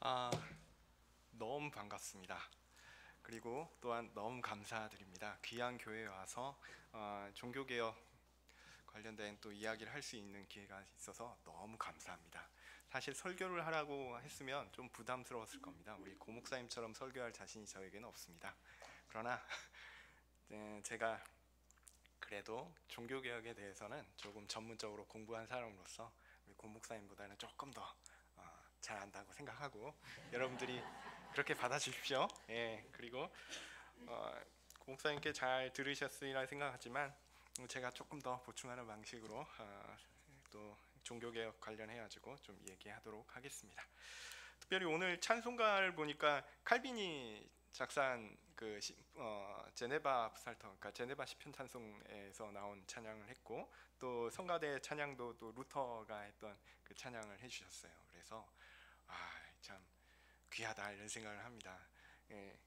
아, 너무 반갑습니다. 그리고 또한 너무 감사드립니다. 귀한 교회에 와서 종교개혁 관련된 또 이야기를 할 수 있는 기회가 있어서 너무 감사합니다. 사실 설교를 하라고 했으면 좀 부담스러웠을 겁니다. 우리 고목사님처럼 설교할 자신이 저에게는 없습니다. 그러나 제가 그래도 종교개혁에 대해서는 조금 전문적으로 공부한 사람으로서 우리 고목사님보다는 조금 더 잘 안다고 생각하고 여러분들이 그렇게 받아주십시오. 예, 그리고 고목사님께 잘 들으셨으리라 생각하지만 제가 조금 더 보충하는 방식으로 또 종교개혁 관련해가지고 좀 얘기하도록 하겠습니다. 특별히 오늘 찬송가를 보니까 칼빈이 작사한 제네바 프살터, 그러니까 제네바 시편 찬송에서 나온 찬양을 했고, 또 성가대 찬양도 또 루터가 했던 그 찬양을 해주셨어요. 그래서 참 귀하다 이런 생각을 합니다. 예,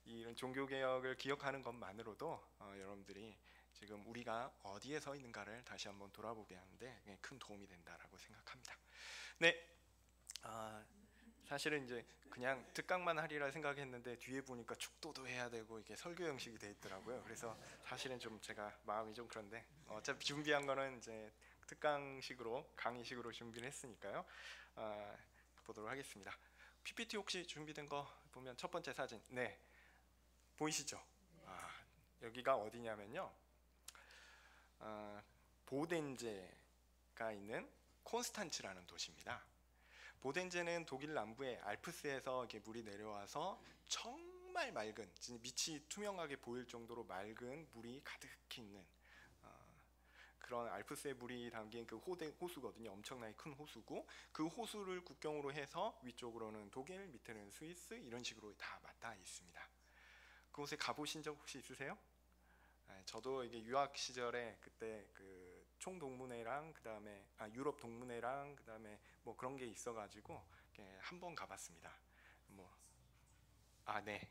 이런 종교 개혁을 기억하는 것만으로도 여러분들이 지금 우리가 어디에 서 있는가를 다시 한번 돌아보게 하는데 큰 도움이 된다라고 생각합니다. 네, 사실은 이제 그냥 특강만 하리라 생각했는데 뒤에 보니까 축도도 해야 되고 이게 설교 형식이 돼 있더라고요. 그래서 사실은 좀 제가 마음이 좀 그런데 어차피 준비한 거는 이제 특강식으로 강의식으로 준비를 했으니까요. 보도록 하겠습니다. PPT 혹시 준비된 거 보면 첫 번째 사진, 네, 보이시죠? 여기가 어디냐면요, 보덴제가 있는 콘스탄츠라는 도시입니다. 보덴제는 독일 남부의 알프스에서 이렇게 물이 내려와서 정말 맑은, 밑이 투명하게 보일 정도로 맑은 물이 가득히 있는 그런 알프스의 물이 담긴 그 호수거든요. 엄청나게 큰 호수고, 그 호수를 국경으로 해서 위쪽으로는 독일, 밑에는 스위스, 이런 식으로 다 맞닿아 있습니다. 그곳에 가보신 적 혹시 있으세요? 저도 이게 유학 시절에 그때 그 총동문회랑 그다음에 유럽 동문회랑 그다음에 뭐 그런 게 있어가지고 한번 가봤습니다. 네.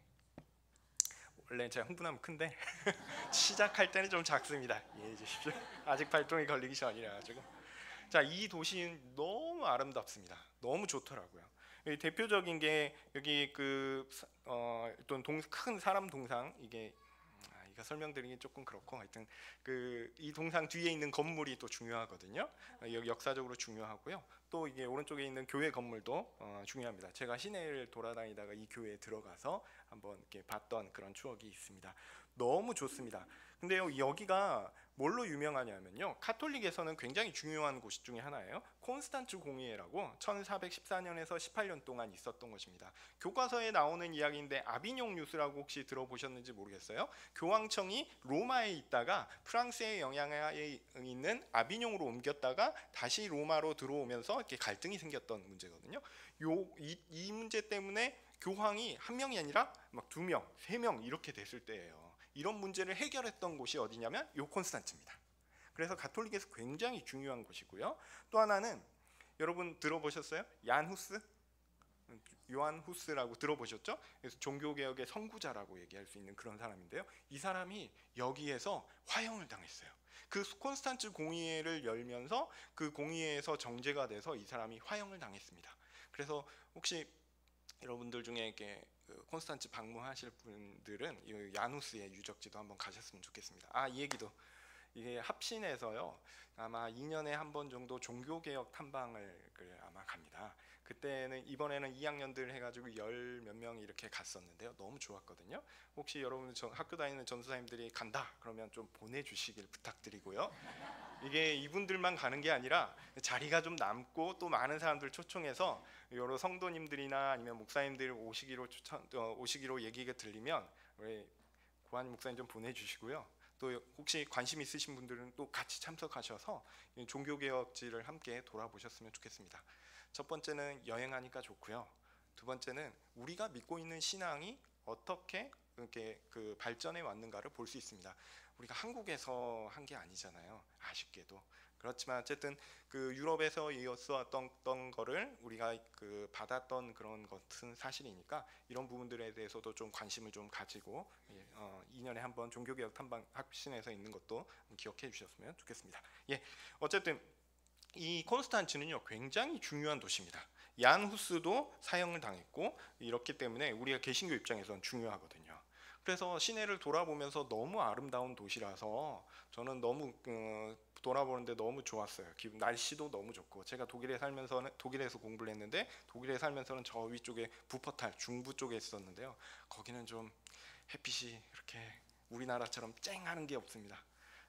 원래 제가 흥분하면 큰데 시작할 때는 좀 작습니다. 이해해 주십시오. 아직 발동이 걸리기 전이라 가지고. 자, 이 도시는 너무 아름답습니다. 너무 좋더라고요. 대표적인 게 여기 어떤 큰 사람 동상, 이게 이거 설명드리기 조금 그렇고, 하여튼 이 동상 뒤에 있는 건물이 또 중요하거든요. 여기 역사적으로 중요하고요. 또 이게 오른쪽에 있는 교회 건물도 중요합니다. 제가 시내를 돌아다니다가 이 교회에 들어가서 한번 이렇게 봤던 그런 추억이 있습니다. 너무 좋습니다. 근데요, 여기가 뭘로 유명하냐면요, 카톨릭에서는 굉장히 중요한 곳 중에 하나예요. 콘스탄츠 공의회라고 1414년에서 18년 동안 있었던 것입니다. 교과서에 나오는 이야기인데 아비뇽 뉴스라고 혹시 들어보셨는지 모르겠어요. 교황청이 로마에 있다가 프랑스의 영향하에 있는 아비뇽으로 옮겼다가 다시 로마로 들어오면서 이렇게 갈등이 생겼던 문제거든요. 이 문제 때문에 교황이 한 명이 아니라 막 2명, 3명 이렇게 됐을 때예요. 이런 문제를 해결했던 곳이 어디냐면 요 콘스탄츠입니다. 그래서 가톨릭에서 굉장히 중요한 곳이고요. 또 하나는 여러분 들어보셨어요? 얀 후스? 요한 후스라고 들어보셨죠? 그래서 종교개혁의 선구자라고 얘기할 수 있는 그런 사람인데요. 이 사람이 여기에서 화형을 당했어요. 그 콘스탄츠 공의회를 열면서 그 공의회에서 정죄가 돼서 이 사람이 화형을 당했습니다. 그래서 혹시 여러분들 중에 이렇게 콘스탄츠 방문하실 분들은 이 야누스의 유적지도 한번 가셨으면 좋겠습니다. 이 얘기도, 이게 합신에서요 아마 2년에 한 번 정도 종교개혁 탐방을 아마 갑니다. 그때는 이번에는 2학년들 해가지고 10 몇 명이 이렇게 갔었는데요, 너무 좋았거든요. 혹시 여러분 학교 다니는 전도사님들이 간다 그러면 좀 보내주시길 부탁드리고요. 이게 이분들만 가는 게 아니라 자리가 좀 남고 또 많은 사람들 초청해서 여러 성도님들이나 아니면 목사님들 오시기로 얘기가 들리면 우리 고한 목사님 좀 보내주시고요. 또 혹시 관심 있으신 분들은 또 같이 참석하셔서 종교개혁지를 함께 돌아보셨으면 좋겠습니다. 첫 번째는 여행하니까 좋고요. 두 번째는 우리가 믿고 있는 신앙이 어떻게 이렇게 그 발전해 왔는가를 볼 수 있습니다. 우리가 한국에서 한 게 아니잖아요, 아쉽게도. 그렇지만 어쨌든 그 유럽에서 이었었던 거를 우리가 그 받았던 그런 것은 사실이니까 이런 부분들에 대해서도 좀 관심을 좀 가지고 2년에 한 번 종교개혁 탐방 합신에서 있는 것도 기억해 주셨으면 좋겠습니다. 어쨌든 이 콘스탄츠는요 굉장히 중요한 도시입니다. 얀 후스도 사형을 당했고 이렇기 때문에 우리가 개신교 입장에서는 중요하거든요. 그래서 시내를 돌아보면서 너무 아름다운 도시라서 저는 너무 돌아보는데 너무 좋았어요. 날씨도 너무 좋고, 제가 독일에서 공부를 했는데 독일에 살면서는 저 위쪽에 부퍼탈 중부 쪽에 있었는데요. 거기는 좀 햇빛이 이렇게 우리나라처럼 쨍하는 게 없습니다.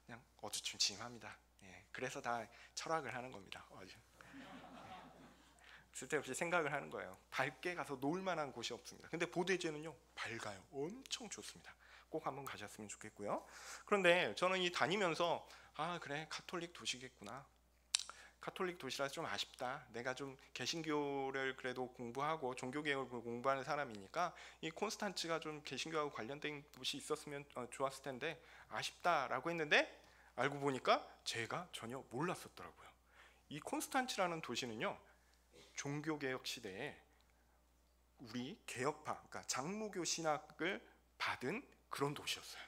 그냥 어두침침합니다. 예, 그래서 다 철학을 하는 겁니다. 쓸데없이 생각을 하는 거예요. 밝게 가서 놀 만한 곳이 없습니다. 근데 보데제는요, 밝아요. 엄청 좋습니다. 꼭 한번 가셨으면 좋겠고요. 그런데 저는 이 다니면서 그래, 가톨릭 도시겠구나. 가톨릭 도시라 좀 아쉽다. 내가 좀 개신교를 그래도 공부하고 종교개혁을 공부하는 사람이니까 이 콘스탄츠가 좀 개신교하고 관련된 곳이 있었으면 좋았을 텐데 아쉽다라고 했는데, 알고 보니까 제가 전혀 몰랐었더라고요. 이 콘스탄츠라는 도시는요, 종교개혁 시대에 우리 개혁파, 그러니까 장로교 신학을 받은 그런 도시였어요.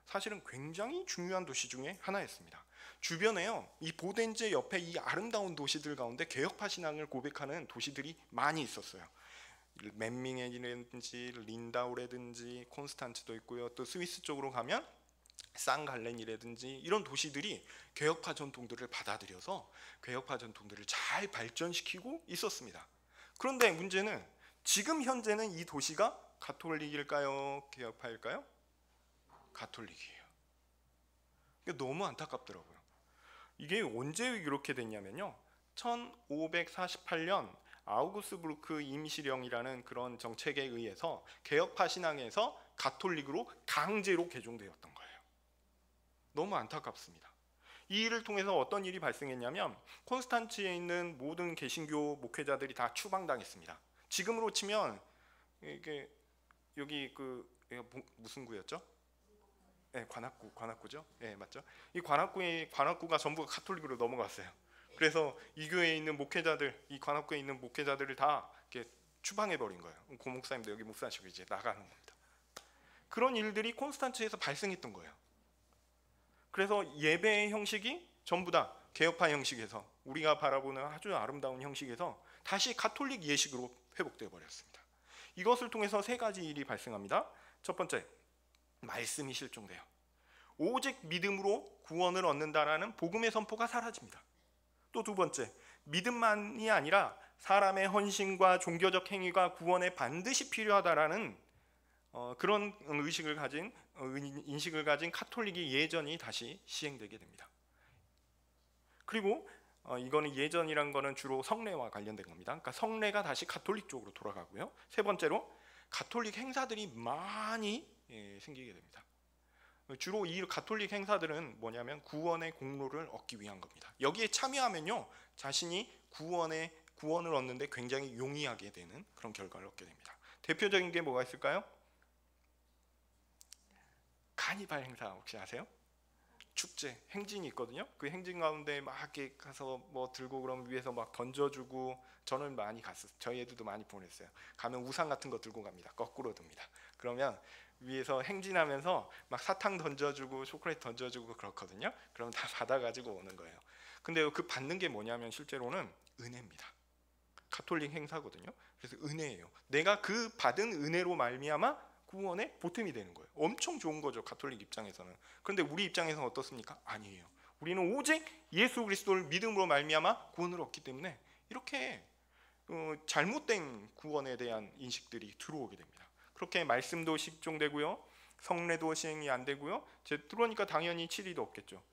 사실은 굉장히 중요한 도시 중에 하나였습니다. 주변에요, 이 보덴제 옆에 이 아름다운 도시들 가운데 개혁파 신앙을 고백하는 도시들이 많이 있었어요. 멘밍엔이라든지 린다우라든지 콘스탄츠도 있고요. 또 스위스 쪽으로 가면 쌍갈렌이라든지 이런 도시들이 개혁파 전통들을 받아들여서 개혁파 전통들을 잘 발전시키고 있었습니다. 그런데 문제는 지금 현재는 이 도시가 가톨릭일까요? 개혁파일까요? 가톨릭이에요. 이게 너무 안타깝더라고요. 이게 언제 이렇게 됐냐면요, 1548년 아우구스부르크 임시령이라는 그런 정책에 의해서 개혁파 신앙에서 가톨릭으로 강제로 개종되었던 거예요. 너무 안타깝습니다. 이 일을 통해서 어떤 일이 발생했냐면, 콘스탄츠에 있는 모든 개신교 목회자들이 다 추방당했습니다. 지금으로 치면 이게 여기 무슨 구였죠? 네, 관악구죠. 네, 맞죠? 이 관악구가 전부 가톨릭으로 넘어갔어요. 그래서 이 교회에 있는 목회자들, 이 관악구에 있는 목회자들을 다 이렇게 추방해 버린 거예요. 고목사님도 여기 목사시고 이제 나가는 겁니다. 그런 일들이 콘스탄츠에서 발생했던 거예요. 그래서 예배의 형식이 전부 다 개혁파 형식에서, 우리가 바라보는 아주 아름다운 형식에서 다시 가톨릭 예식으로 회복되어 버렸습니다. 이것을 통해서 세 가지 일이 발생합니다. 첫 번째, 말씀이 실종돼요. 오직 믿음으로 구원을 얻는다라는 복음의 선포가 사라집니다. 또 두 번째, 믿음만이 아니라 사람의 헌신과 종교적 행위가 구원에 반드시 필요하다라는 그런 인식을 가진 카톨릭이 예전이 다시 시행되게 됩니다. 그리고 이거는 예전이란 거는 주로 성례와 관련된 겁니다. 그러니까 성례가 다시 가톨릭 쪽으로 돌아가고요. 세 번째로, 가톨릭 행사들이 많이 생기게 됩니다. 주로 이 가톨릭 행사들은 뭐냐면 구원의 공로를 얻기 위한 겁니다. 여기에 참여하면요, 자신이 구원을 얻는데 굉장히 용이하게 되는 그런 결과를 얻게 됩니다. 대표적인 게 뭐가 있을까요? 카니발 행사 혹시 아세요? 축제, 행진이 있거든요. 그 행진 가운데 막 이렇게 가서 뭐 들고 그러면 위에서 막 던져주고, 저는 많이 갔어요. 저희 애들도 많이 보냈어요. 가면 우산 같은 거 들고 갑니다. 거꾸로 듭니다. 그러면 위에서 행진하면서 막 사탕 던져주고 초콜릿 던져주고 그렇거든요. 그럼 다 받아가지고 오는 거예요. 근데 그 받는 게 뭐냐면 실제로는 은혜입니다. 가톨릭 행사거든요. 그래서 은혜예요. 내가 그 받은 은혜로 말미암아 구원의 보탬이 되는 거예요. 엄청 좋은 거죠, 가톨릭 입장에서는. 그런데 우리 입장에서는 어떻습니까? 아니에요. 우리는 오직 예수 그리스도를 믿음으로 말미암아 구원을 얻기 때문에 이렇게 잘못된 구원에 대한 인식들이 들어오게 됩니다. 그렇게 말씀도 실종되고요, 성례도 시행이 안 되고요. 그러니까 당연히 치리도 없겠죠.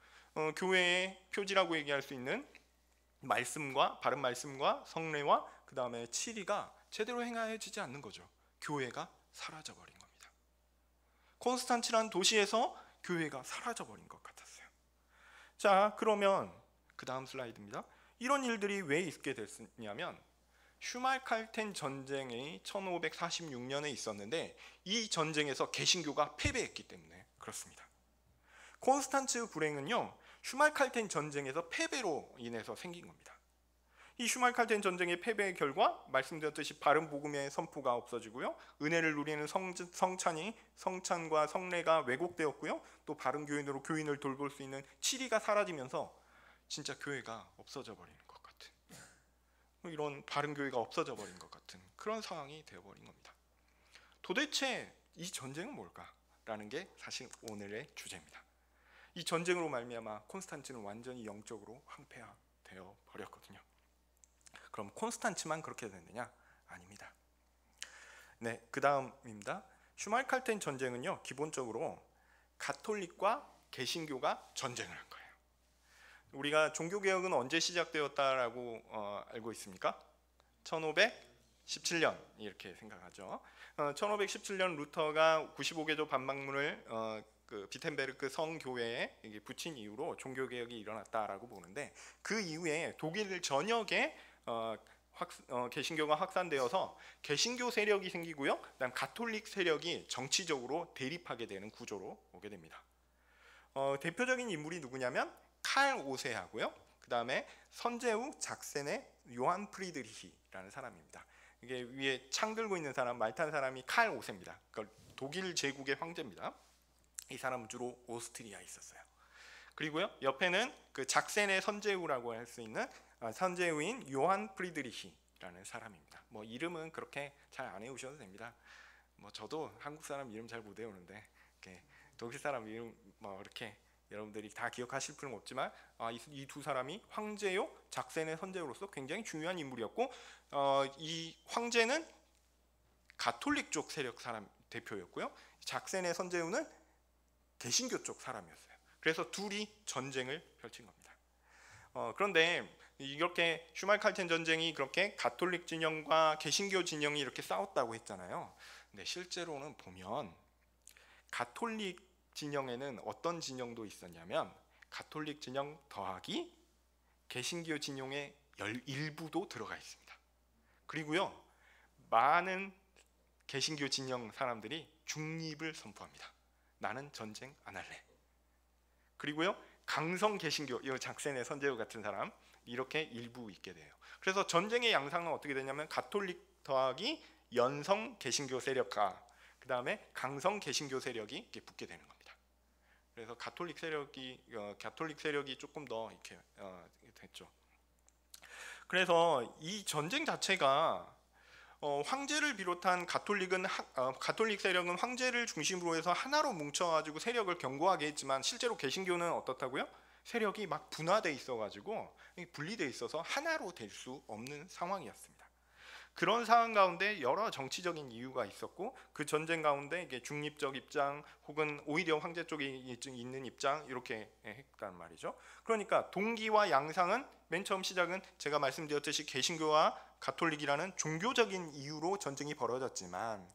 교회의 표지라고 얘기할 수 있는 말씀과, 바른 말씀과 성례와 그 다음에 치리가 제대로 행해지지 않는 거죠. 교회가 사라져버린 겁니다. 콘스탄츠라는 도시에서 교회가 사라져버린 것 같았어요. 자, 그러면 그 다음 슬라이드입니다. 이런 일들이 왜 있게 됐냐면, 슈말칼텐 전쟁이 1546년에 있었는데 이 전쟁에서 개신교가 패배했기 때문에 그렇습니다. 콘스탄츠 불행은요, 슈말칼텐 전쟁에서 패배로 인해서 생긴 겁니다. 이 슈말칼텐 전쟁의 패배의 결과 말씀드렸듯이 바른 복음의 선포가 없어지고요, 은혜를 누리는 성찬과 성례가 왜곡되었고요, 또 바른 교인으로 교인을 돌볼 수 있는 치리가 사라지면서 진짜 교회가 없어져 버리는 것 같은 이런 바른 교회가 없어져 버린 것 같은 그런 상황이 되어버린 겁니다. 도대체 이 전쟁은 뭘까라는 게 사실 오늘의 주제입니다. 이 전쟁으로 말미암아 콘스탄티는 완전히 영적으로 황폐화되어 버렸거든요. 그럼 콘스탄티만 그렇게 됐느냐? 아닙니다. 네, 그 다음입니다. 슈말칼텐 전쟁은요, 기본적으로 가톨릭과 개신교가 전쟁을 한 거예요. 우리가 종교개혁은 언제 시작되었다라고 알고 있습니까? 1517년 이렇게 생각하죠. 1517년 루터가 95개조 반박문을 그 비텐베르크 성교회에 붙인 이후로 종교개혁이 일어났다라고 보는데, 그 이후에 독일 전역에 개신교가 확산되어서 개신교 세력이 생기고요, 그다음 가톨릭 세력이 정치적으로 대립하게 되는 구조로 오게 됩니다. 대표적인 인물이 누구냐면 칼 오세하고요, 그 다음에 선제후 작센의 요한 프리드리히라는 사람입니다. 이게 위에 창 들고 있는 사람, 말 탄 사람이 칼 오세입니다. 그러니까 독일 제국의 황제입니다. 이 사람은 주로 오스트리아에 있었어요. 그리고요, 옆에는 그 작센의 선제후라고 할 수 있는 선제후인 요한 프리드리히라는 사람입니다. 뭐 이름은 그렇게 잘 안 외우셔도 됩니다. 뭐 저도 한국 사람 이름 잘 못 외우는데 이렇게 독일 사람 이름 뭐 이렇게 여러분들이 다 기억하실 필요는 없지만 이 두 사람이 황제요 작센의 선제후로서 굉장히 중요한 인물이었고, 이 황제는 가톨릭 쪽 세력 사람 대표였고요, 작센의 선제후는 개신교 쪽 사람이었어요. 그래서 둘이 전쟁을 펼친 겁니다. 그런데 이렇게 슈말칼텐 전쟁이 그렇게 가톨릭 진영과 개신교 진영이 이렇게 싸웠다고 했잖아요. 근데 실제로는 보면 가톨릭 진영에는 어떤 진영도 있었냐면 가톨릭 진영 더하기 개신교 진영의 일부도 들어가 있습니다. 그리고요, 많은 개신교 진영 사람들이 중립을 선포합니다. 나는 전쟁 안 할래. 그리고요, 강성 개신교, 이 작센의 선제후 같은 사람, 이렇게 일부 있게 돼요. 그래서 전쟁의 양상은 어떻게 되냐면 가톨릭 더하기 연성 개신교 세력과 그 다음에 강성 개신교 세력이 이렇게 붙게 되는 겁니다. 그래서 가톨릭 세력이 조금 더 이렇게 됐죠. 그래서 이 전쟁 자체가 황제를 비롯한 가톨릭 세력은 황제를 중심으로 해서 하나로 뭉쳐가지고 세력을 견고하게 했지만, 실제로 개신교는 어떻다고요? 세력이 막 분화돼 있어가지고 분리돼 있어서 하나로 될 수 없는 상황이었습니다. 그런 상황 가운데 여러 정치적인 이유가 있었고, 그 전쟁 가운데 이게 중립적 입장 혹은 오히려 황제 쪽에 있는 입장 이렇게 했단 말이죠. 그러니까 동기와 양상은 맨 처음 시작은 제가 말씀드렸듯이 개신교와 가톨릭이라는 종교적인 이유로 전쟁이 벌어졌지만,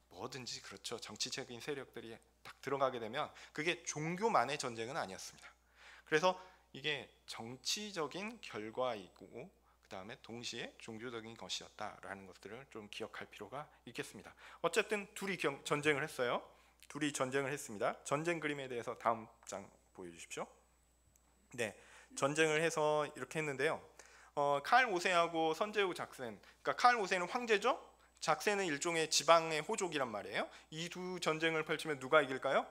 뭐든지 그렇죠, 정치적인 세력들이 딱 들어가게 되면 그게 종교만의 전쟁은 아니었습니다. 그래서 이게 정치적인 결과이고 그 다음에 동시에 종교적인 것이었다라는 것들을 좀 기억할 필요가 있겠습니다. 어쨌든 둘이 전쟁을 했어요. 둘이 전쟁을 했습니다. 전쟁 그림에 대해서 다음 장 보여주십시오. 네, 전쟁을 해서 이렇게 했는데요. 칼 오세하고 선제후 작센, 그러니까 칼 오세는 황제죠. 작센은 일종의 지방의 호족이란 말이에요. 이 두 전쟁을 펼치면 누가 이길까요?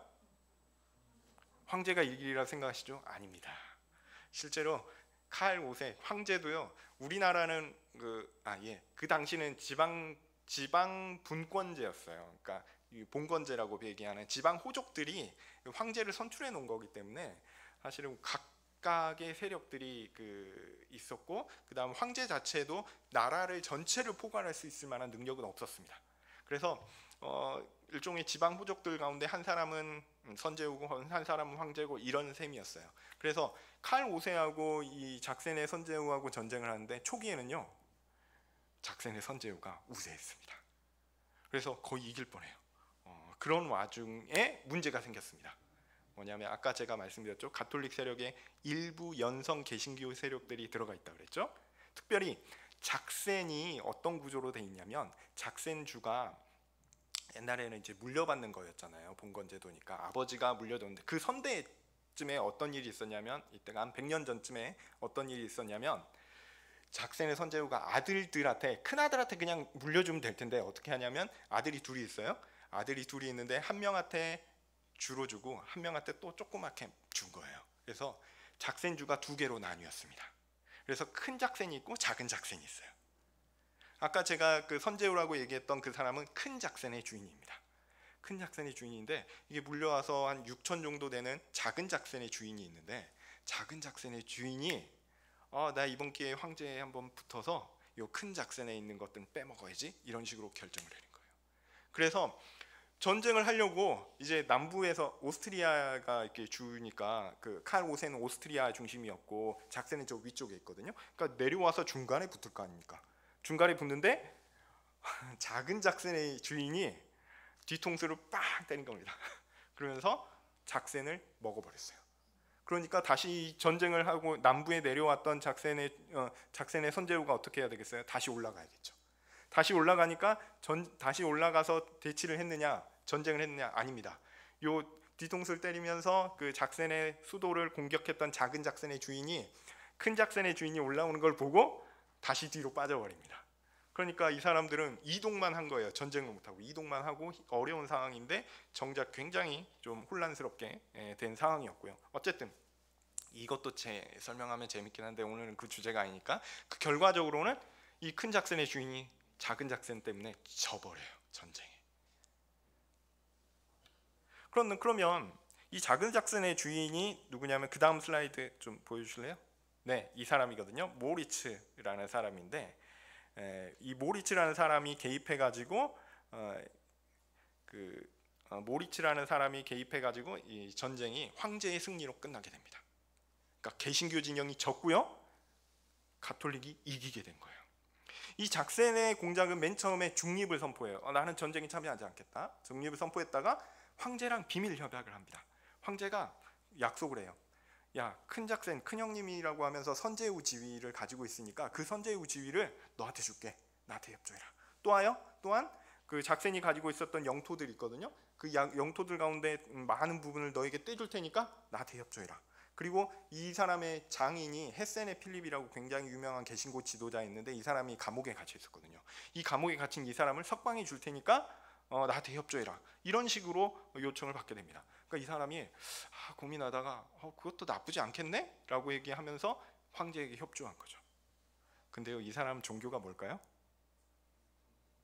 황제가 이기리라 생각하시죠? 아닙니다. 실제로 칼 5세 황제도요, 우리나라는 그 당시는 지방 분권제였어요. 그러니까 본권제라고 얘기하는 지방 호족들이 황제를 선출해 놓은 거기 때문에 사실은 각각의 세력들이 있었고, 그다음 황제 자체도 나라를 전체를 포괄할 수 있을 만한 능력은 없었습니다. 그래서 일종의 지방 호족들 가운데 한 사람은 선제후고 한 사람은 황제고 이런 셈이었어요. 그래서 칼 5세하고 이 작센의 선제후하고 전쟁을 하는데 초기에는요, 작센의 선제후가 우세했습니다. 그래서 거의 이길 뻔해요. 그런 와중에 문제가 생겼습니다. 뭐냐면 아까 제가 말씀드렸죠, 가톨릭 세력의 일부 연성 개신교 세력들이 들어가 있다고 그랬죠. 특별히 작센이 어떤 구조로 돼 있냐면, 작센주가 옛날에는 이제 물려받는 거였잖아요. 본건제도니까 아버지가 물려줬는데, 그 선대쯤에 어떤 일이 있었냐면, 이때가 한 100년 전쯤에 어떤 일이 있었냐면, 작센의 선제후가 아들들한테, 큰아들한테 그냥 물려주면 될 텐데 어떻게 하냐면, 아들이 둘이 있어요. 아들이 둘이 있는데 한 명한테 주로 주고 한 명한테 또 조그맣게 준 거예요. 그래서 작센주가 두 개로 나뉘었습니다. 그래서 큰 작센이 있고 작은 작센이 있어요. 아까 제가 그 선제우라고 얘기했던 그 사람은 큰 작센의 주인입니다. 큰 작센의 주인인데 이게 물려와서 한 6천 정도 되는 작은 작센의 주인이 있는데, 작은 작센의 주인이 나 이번 기회에 황제에 한번 붙어서 요 큰 작센에 있는 것들은 빼먹어야지, 이런 식으로 결정을 내린 거예요. 그래서 전쟁을 하려고 이제 남부에서 오스트리아가 이렇게 주니까 그 칼 5세는 오스트리아 중심이었고 작센은 저 위쪽에 있거든요. 그러니까 내려와서 중간에 붙을 거 아닙니까? 중간에 붙는데 작은 작센의 주인이 뒤통수를 빵 때린 겁니다. 그러면서 작센을 먹어버렸어요. 그러니까 다시 전쟁을 하고 남부에 내려왔던 작센의 선제우가 어떻게 해야 되겠어요? 다시 올라가야겠죠. 다시 올라가니까 다시 올라가서 대치를 했느냐, 전쟁을 했느냐? 아닙니다. 요 뒤통수를 때리면서 그 작센의 수도를 공격했던 작은 작센의 주인이 큰 작센의 주인이 올라오는 걸 보고 다시 뒤로 빠져버립니다. 그러니까 이 사람들은 이동만 한 거예요. 전쟁을 못하고 이동만 하고 어려운 상황인데 정작 굉장히 좀 혼란스럽게 된 상황이었고요. 어쨌든 이것도 설명하면 재밌긴 한데 오늘은 그 주제가 아니니까, 그 결과적으로는 이 큰 작센의 주인이 작은 작센 때문에 져버려요, 전쟁에. 그러면 이 작은 작센의 주인이 누구냐면, 그 다음 슬라이드 좀 보여주실래요? 네, 이 사람이거든요. 모리츠라는 사람인데, 이 모리츠라는 사람이 개입해가지고 모리츠라는 사람이 개입해가지고 이 전쟁이 황제의 승리로 끝나게 됩니다. 그러니까 개신교 진영이 졌고요, 가톨릭이 이기게 된 거예요. 이 작센의 공작은 맨 처음에 중립을 선포해요. 나는 전쟁에 참여하지 않겠다. 중립을 선포했다가 황제랑 비밀 협약을 합니다. 황제가 약속을 해요. 야, 큰 작센, 큰 형님이라고 하면서 선제우 지위를 가지고 있으니까 그 선제우 지위를 너한테 줄게. 나한테 협조해라. 또한 그 작센이 가지고 있었던 영토들이 있거든요. 그 영토들 가운데 많은 부분을 너에게 떼줄 테니까 나한테 협조해라. 그리고 이 사람의 장인이 헤센의 필립이라고 굉장히 유명한 개신교 지도자였는데, 이 사람이 감옥에 gat혀 있었거든요. 이 감옥에 갇힌 이 사람을 석방해 줄 테니까 나한테 협조해라. 이런 식으로 요청을 받게 됩니다. 그러니까 이 사람이 고민하다가 그것도 나쁘지 않겠네? 라고 얘기하면서 황제에게 협조한 거죠. 근데요, 이 사람 종교가 뭘까요?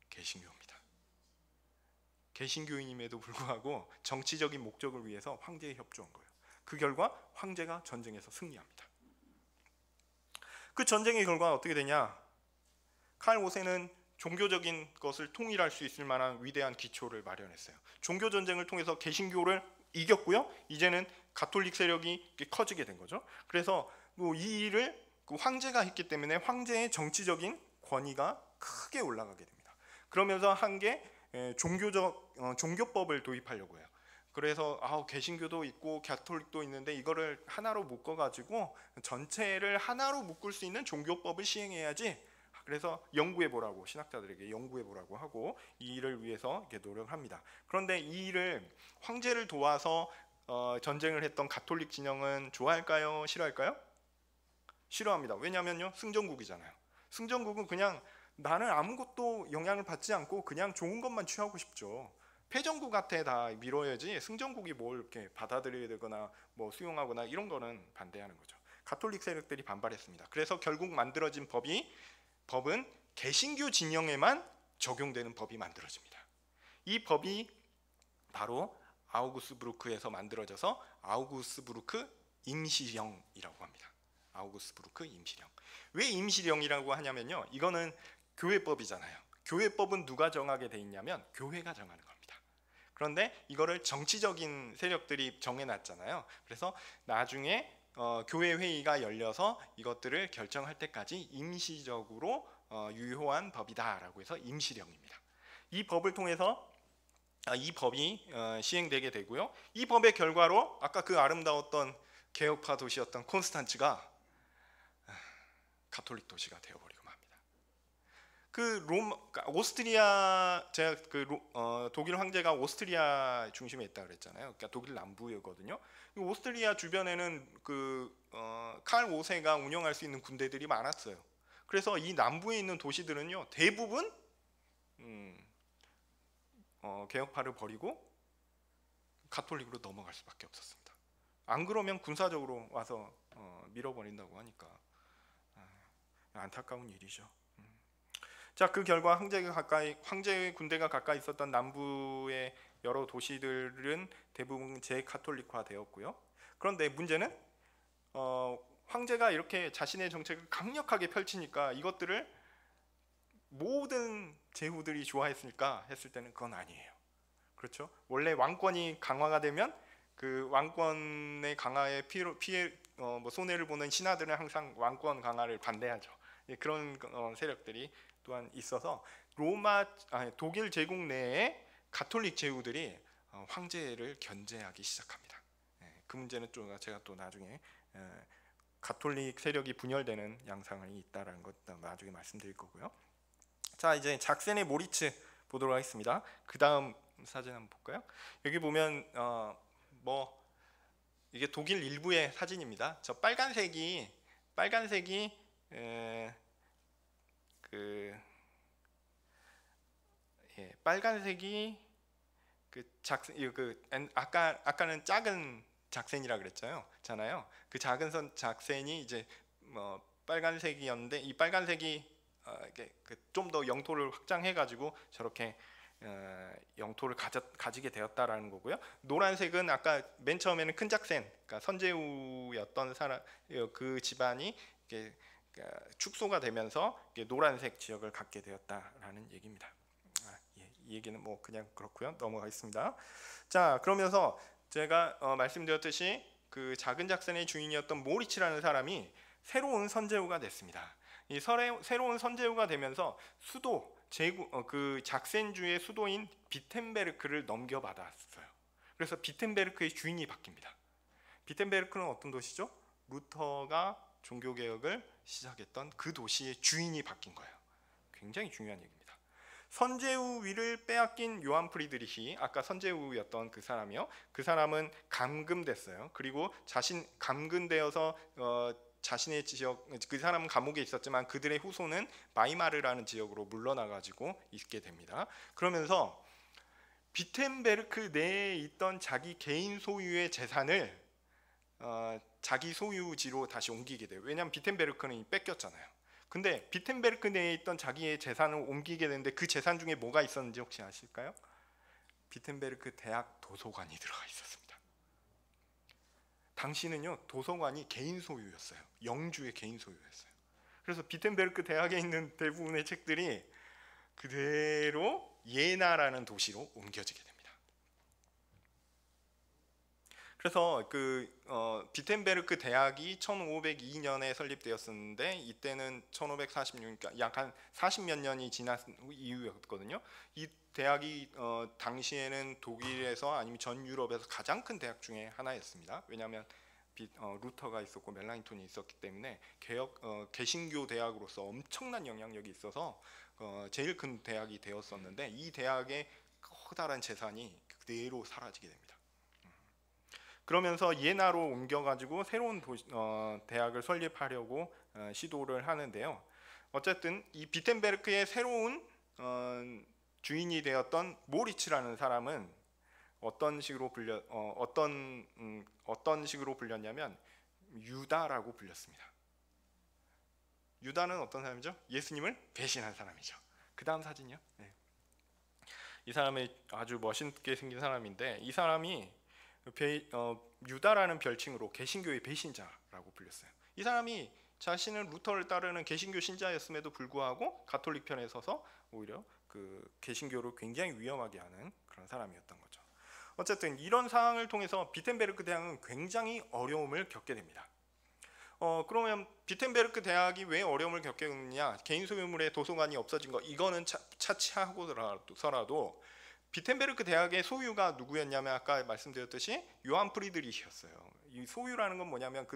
개신교입니다. 개신교인임에도 불구하고 정치적인 목적을 위해서 황제에 협조한 거예요. 그 결과 황제가 전쟁에서 승리합니다. 그 전쟁의 결과가 어떻게 되냐? 칼 5세는 종교적인 것을 통일할 수 있을 만한 위대한 기초를 마련했어요. 종교 전쟁을 통해서 개신교를 이겼고요, 이제는 가톨릭 세력이 커지게 된 거죠. 그래서 이 일을 그 황제가 했기 때문에 황제의 정치적인 권위가 크게 올라가게 됩니다. 그러면서 한 게 종교법을 도입하려고 해요. 그래서 개신교도 있고 가톨릭도 있는데 이거를 하나로 묶어가지고 전체를 하나로 묶을 수 있는 종교법을 시행해야지. 그래서 연구해보라고, 신학자들에게 연구해보라고 하고 이 일을 위해서 이렇게 노력합니다. 그런데 이 일을 황제를 도와서 전쟁을 했던 가톨릭 진영은 좋아할까요? 싫어할까요? 싫어합니다. 왜냐하면요, 승전국이잖아요. 승전국은 그냥 나는 아무것도 영향을 받지 않고 그냥 좋은 것만 취하고 싶죠. 패전국한테 다 밀어야지 승전국이 뭘 이렇게 받아들여야 되거나 뭐 수용하거나 이런 거는 반대하는 거죠. 가톨릭 세력들이 반발했습니다. 그래서 결국 만들어진 법은 개신교 진영에만 적용되는 법이 만들어집니다. 이 법이 바로 아우구스부르크에서 만들어져서 아우구스부르크 임시령이라고 합니다. 아우구스부르크 임시령. 왜 임시령이라고 하냐면요, 이거는 교회법이잖아요. 교회법은 누가 정하게 돼 있냐면 교회가 정하는 겁니다. 그런데 이거를 정치적인 세력들이 정해놨잖아요. 그래서 나중에 교회 회의가 열려서 이것들을 결정할 때까지 임시적으로 유효한 법이다라고 해서 임시령입니다. 이 법을 통해서 이 법이 시행되게 되고요. 이 법의 결과로 아까 그 아름다웠던 개혁파 도시였던 콘스탄츠가 가톨릭 도시가 되어버리고 맙니다. 제가 독일 황제가 오스트리아 중심에 있다 그랬잖아요. 그러니까 독일 남부였거든요. 오스트리아 주변에는 칼 5세가 운영할 수 있는 군대들이 많았어요. 그래서 이 남부에 있는 도시들은요, 대부분 개혁파를 버리고 가톨릭으로 넘어갈 수밖에 없었습니다. 안 그러면 군사적으로 와서 밀어버린다고 하니까. 안타까운 일이죠. 자, 그 결과 황제의 군대가 가까이 있었던 남부의 여러 도시들은 대부분 재카톨릭화 되었고요. 그런데 문제는 황제가 이렇게 자신의 정책을 강력하게 펼치니까 이것들을 모든 제후들이 좋아했을까 했을 때는 그건 아니에요. 그렇죠? 원래 왕권이 강화가 되면 그 왕권의 강화에 손해를 보는 신하들은 항상 왕권 강화를 반대하죠. 그런 세력들이 또한 있어서 독일 제국 내에 가톨릭 제후들이 황제를 견제하기 시작합니다. 그 문제는 제가 또 나중에 가톨릭 세력이 분열되는 양상이 있다라는 것 나중에 말씀드릴 거고요. 자, 이제 작센의 모리츠 보도록 하겠습니다. 그 다음 사진 한번 볼까요? 여기 보면 이게 독일 일부의 사진입니다. 저 빨간색이 아까는 작은 작센이라 그랬잖아요. 그 작은 작센이 이제 빨간색이었는데 이 빨간색이 좀 더 영토를 확장해가지고 저렇게 영토를 가지게 되었다라는 거고요. 노란색은 아까 맨 처음에는 큰 작센, 그러니까 선제우였던 사람, 그 집안이 축소가 되면서 노란색 지역을 갖게 되었다라는 얘기입니다. 이 얘기는 뭐 그냥 그렇고요. 넘어가겠습니다. 자, 그러면서 제가 말씀드렸듯이 그 작은 작센의 주인이었던 모리츠라는 사람이 새로운 선제우가 됐습니다. 이 새로운 선제우가 되면서 그 작센주의 수도인 비텐베르크를 넘겨받았어요. 그래서 비텐베르크의 주인이 바뀝니다. 비텐베르크는 어떤 도시죠? 루터가 종교개혁을 시작했던 그 도시의 주인이 바뀐 거예요. 굉장히 중요한 얘기입니다. 선제우 위를 빼앗긴 요한 프리드리히, 아까 선제우였던 그 사람이요. 그 사람은 감금됐어요. 그리고 감금되어서 자신의 지역, 그 사람은 감옥에 있었지만 그들의 후손은 바이마르라는 지역으로 물러나가지고 있게 됩니다. 그러면서 비텐베르크 내에 있던 자기 개인 소유의 재산을 자기 소유지로 다시 옮기게 돼요. 왜냐하면 비텐베르크는 뺏겼잖아요. 근데 비텐베르크 내에 있던 자기의 재산을 옮기게 되는데 그 재산 중에 뭐가 있었는지 혹시 아실까요? 비텐베르크 대학 도서관이 들어가 있었습니다. 당시는요, 도서관이 개인 소유였어요. 영주의 개인 소유였어요. 그래서 비텐베르크 대학에 있는 대부분의 책들이 그대로 예나라는 도시로 옮겨지게 됩니다. 그래서 비텐베르크 대학이 1502년에 설립되었었는데 이때는 1546, 그러니까 약 한 40몇 년이 지난 이후였거든요. 이 대학이 당시에는 독일에서 아니면 전 유럽에서 가장 큰 대학 중에 하나였습니다. 왜냐하면 루터가 있었고 멜랑톤이 있었기 때문에 개신교 대학으로서 엄청난 영향력이 있어서 제일 큰 대학이 되었었는데 이 대학의 커다란 재산이 그대로 사라지게 됩니다. 그러면서 예나로 옮겨가지고 새로운 대학을 설립하려고 시도를 하는데요. 어쨌든 이 비텐베르크의 새로운 주인이 되었던 모리츠라는 사람은 어떤 식으로 불렸냐면 유다라고 불렸습니다. 유다는 어떤 사람이죠? 예수님을 배신한 사람이죠. 그 다음 사진이요. 네. 이 사람이 아주 멋있게 생긴 사람인데 이 사람이 유다라는 별칭으로 개신교의 배신자라고 불렸어요. 이 사람이 자신은 루터를 따르는 개신교 신자였음에도 불구하고 가톨릭 편에 서서 오히려 그 개신교를 굉장히 위험하게 하는 그런 사람이었던 거죠. 어쨌든 이런 상황을 통해서 비텐베르크 대학은 굉장히 어려움을 겪게 됩니다. 그러면 비텐베르크 대학이 왜 어려움을 겪게 됐느냐? 개인 소유물의 도서관이 없어진 거 이거는 차치하고서라도 비텐베르크 대학의 소유가 누구였냐면 아까 말씀드렸듯이 요한 프리드리히였어요. 이 소유라는 건 뭐냐면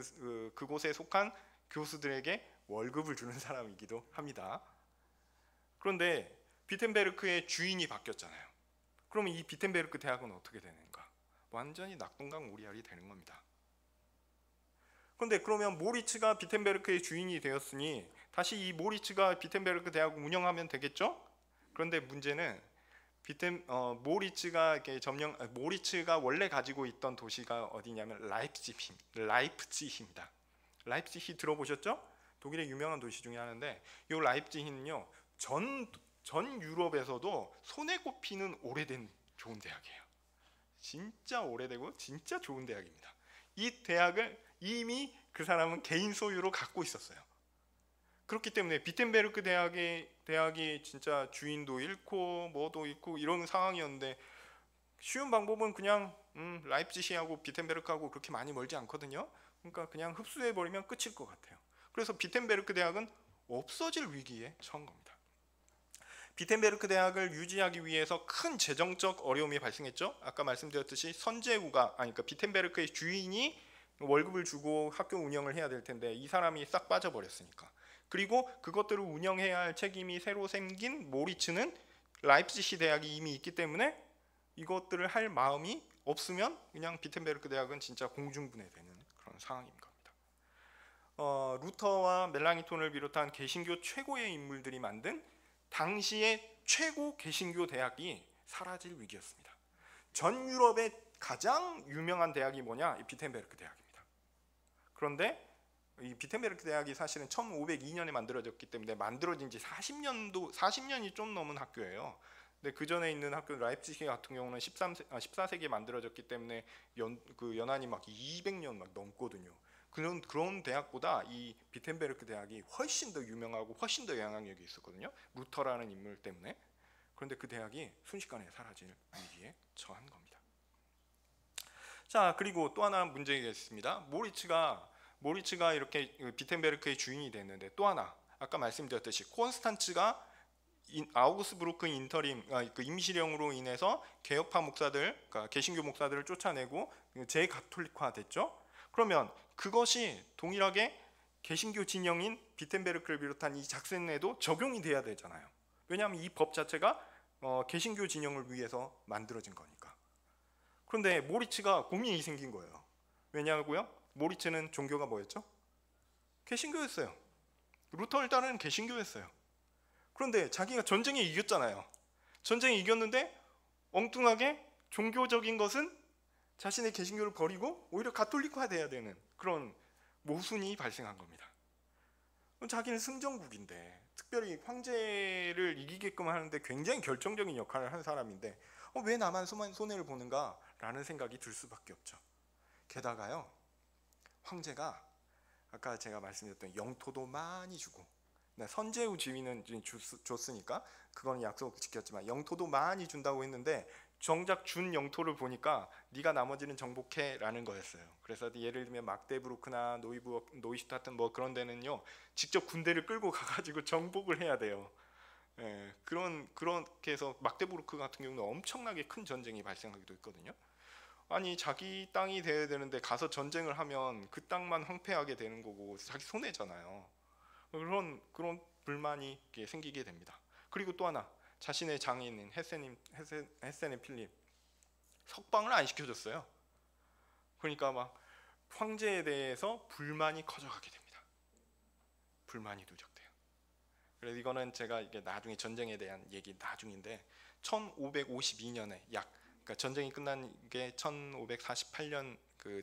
그곳에 속한 교수들에게 월급을 주는 사람이기도 합니다. 그런데 비텐베르크의 주인이 바뀌었잖아요. 그러면 이 비텐베르크 대학은 어떻게 되는가? 완전히 낙동강오리알이 되는 겁니다. 그런데 그러면 모리츠가 비텐베르크의 주인이 되었으니 다시 이 모리츠가 비텐베르크 대학을 운영하면 되겠죠? 그런데 문제는 모리츠가 원래 가지고 있던 도시가 어디냐면 라이프치히입니다. 라이프치히 들어보셨죠? 독일의 유명한 도시 중에 하나인데 이 라입지히는요 전 유럽에서도 손에 꼽히는 오래된 좋은 대학이에요. 진짜 오래되고 진짜 좋은 대학입니다. 이 대학을 이미 그 사람은 개인 소유로 갖고 있었어요. 그렇기 때문에 비텐베르크 대학이 진짜 주인도 잃고 뭐도 잃고 이런 상황이었는데 쉬운 방법은 그냥 라입지히하고 비텐베르크하고 그렇게 많이 멀지 않거든요. 그러니까 그냥 흡수해 버리면 끝일 것 같아요. 그래서 비텐베르크 대학은 없어질 위기에 처한 겁니다. 비텐베르크 대학을 유지하기 위해서 큰 재정적 어려움이 발생했죠. 아까 말씀드렸듯이 선제우가 그러니까 비텐베르크의 주인이 월급을 주고 학교 운영을 해야 될 텐데 이 사람이 싹 빠져버렸으니까. 그리고 그것들을 운영해야 할 책임이 새로 생긴 모리츠는 라입지히 대학이 이미 있기 때문에 이것들을 할 마음이 없으면 그냥 비텐베르크 대학은 진짜 공중분해되는 그런 상황인 겁니다. 루터와 멜랑이톤을 비롯한 개신교 최고의 인물들이 만든 당시의 최고 개신교 대학이 사라질 위기였습니다. 전 유럽의 가장 유명한 대학이 뭐냐? 이 비텐베르크 대학입니다. 그런데 이 비텐베르크 대학이 사실은 1502년에 만들어졌기 때문에 만들어진 지 40년이 좀 넘은 학교예요. 근데 그 전에 있는 학교 라입지히 같은 경우는 14세기에 만들어졌기 때문에 연한이 막 200년 막 넘거든요. 그런 대학보다 이 비텐베르크 대학이 훨씬 더 유명하고 훨씬 더 영향력이 있었거든요. 루터라는 인물 때문에. 그런데 그 대학이 순식간에 사라질 위기에 처한 겁니다. 자, 그리고 또 하나 문제가 있습니다. 모리츠가 이렇게 비텐베르크의 주인이 됐는데 또 하나 아까 말씀드렸듯이 콘스탄츠가 아우구스부르크 인터림 그 임시령으로 인해서 개혁파 목사들, 그러니까 개신교 목사들을 쫓아내고 재가톨릭화 됐죠. 그러면 그것이 동일하게 개신교 진영인 비텐베르크를 비롯한 이 작센에도 적용이 돼야 되잖아요. 왜냐하면 이 법 자체가 개신교 진영을 위해서 만들어진 거니까. 그런데 모리츠가 고민이 생긴 거예요. 왜냐고요? 모리츠는 종교가 뭐였죠? 개신교였어요. 루터를 따르는 개신교였어요. 그런데 자기가 전쟁에 이겼잖아요. 전쟁에 이겼는데 엉뚱하게 종교적인 것은 자신의 개신교를 버리고 오히려 가톨릭화돼야 되는 그런 모순이 발생한 겁니다. 자기는 승전국인데 특별히 황제를 이기게끔 하는데 굉장히 결정적인 역할을 한 사람인데 왜 나만 손해를 보는가라는 생각이 들 수밖에 없죠. 게다가요, 황제가 아까 제가 말씀드렸던 영토도 많이 주고 선제후 지위는 줬으니까 그건 약속 지켰지만 영토도 많이 준다고 했는데 정작 준 영토를 보니까 네가 나머지는 정복해라는 거였어요. 그래서 예를 들면 막데부르크나 노이슈타튼 뭐 그런 데는요 직접 군대를 끌고 가가지고 정복을 해야 돼요. 예, 그렇게 해서 막데부르크 같은 경우는 엄청나게 큰 전쟁이 발생하기도 했거든요. 아니 자기 땅이 돼야 되는데 가서 전쟁을 하면 그 땅만 황폐하게 되는 거고 자기 손해잖아요. 그런 불만이 생기게 됩니다. 그리고 또 하나 자신의 장인인 헤세네 필립 석방을 안 시켜줬어요. 그러니까 막 황제에 대해서 불만이 커져가게 됩니다. 불만이 누적돼요. 그래서 이거는 제가 이게 나중에 전쟁에 대한 얘기 나중인데 1552년에 그러니까 전쟁이 끝난 게 1548년 그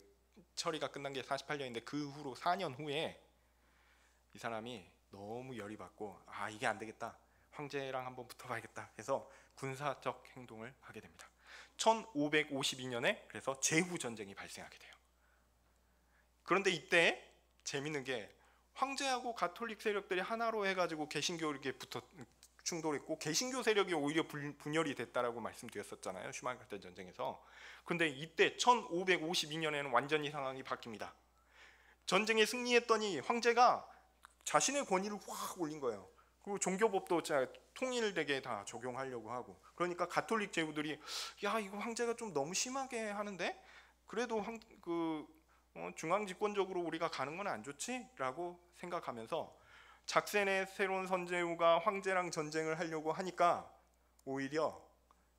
처리가 끝난 게 48년인데 그 후로 4년 후에 이 사람이 너무 열이 받고 이게 안 되겠다. 황제랑 한번 붙어봐야겠다 해서 군사적 행동을 하게 됩니다. 1552년에 그래서 제후 전쟁이 발생하게 돼요. 그런데 이때 재밌는 게 황제하고 가톨릭 세력들이 하나로 해가지고 개신교에게 충돌했고 개신교 세력이 오히려 분열이 됐다라고 말씀드렸었잖아요. 슈마르카르 전쟁에서. 그런데 이때 1552년에는 완전히 상황이 바뀝니다. 전쟁에 승리했더니 황제가 자신의 권위를 확 올린 거예요. 그리고 종교법도 통일되게 다 적용하려고 하고. 그러니까 가톨릭 제후들이 이거 황제가 좀 너무 심하게 하는데 그래도 중앙집권적으로 우리가 가는 건 안 좋지? 라고 생각하면서 작센의 새로운 선제후가 황제랑 전쟁을 하려고 하니까 오히려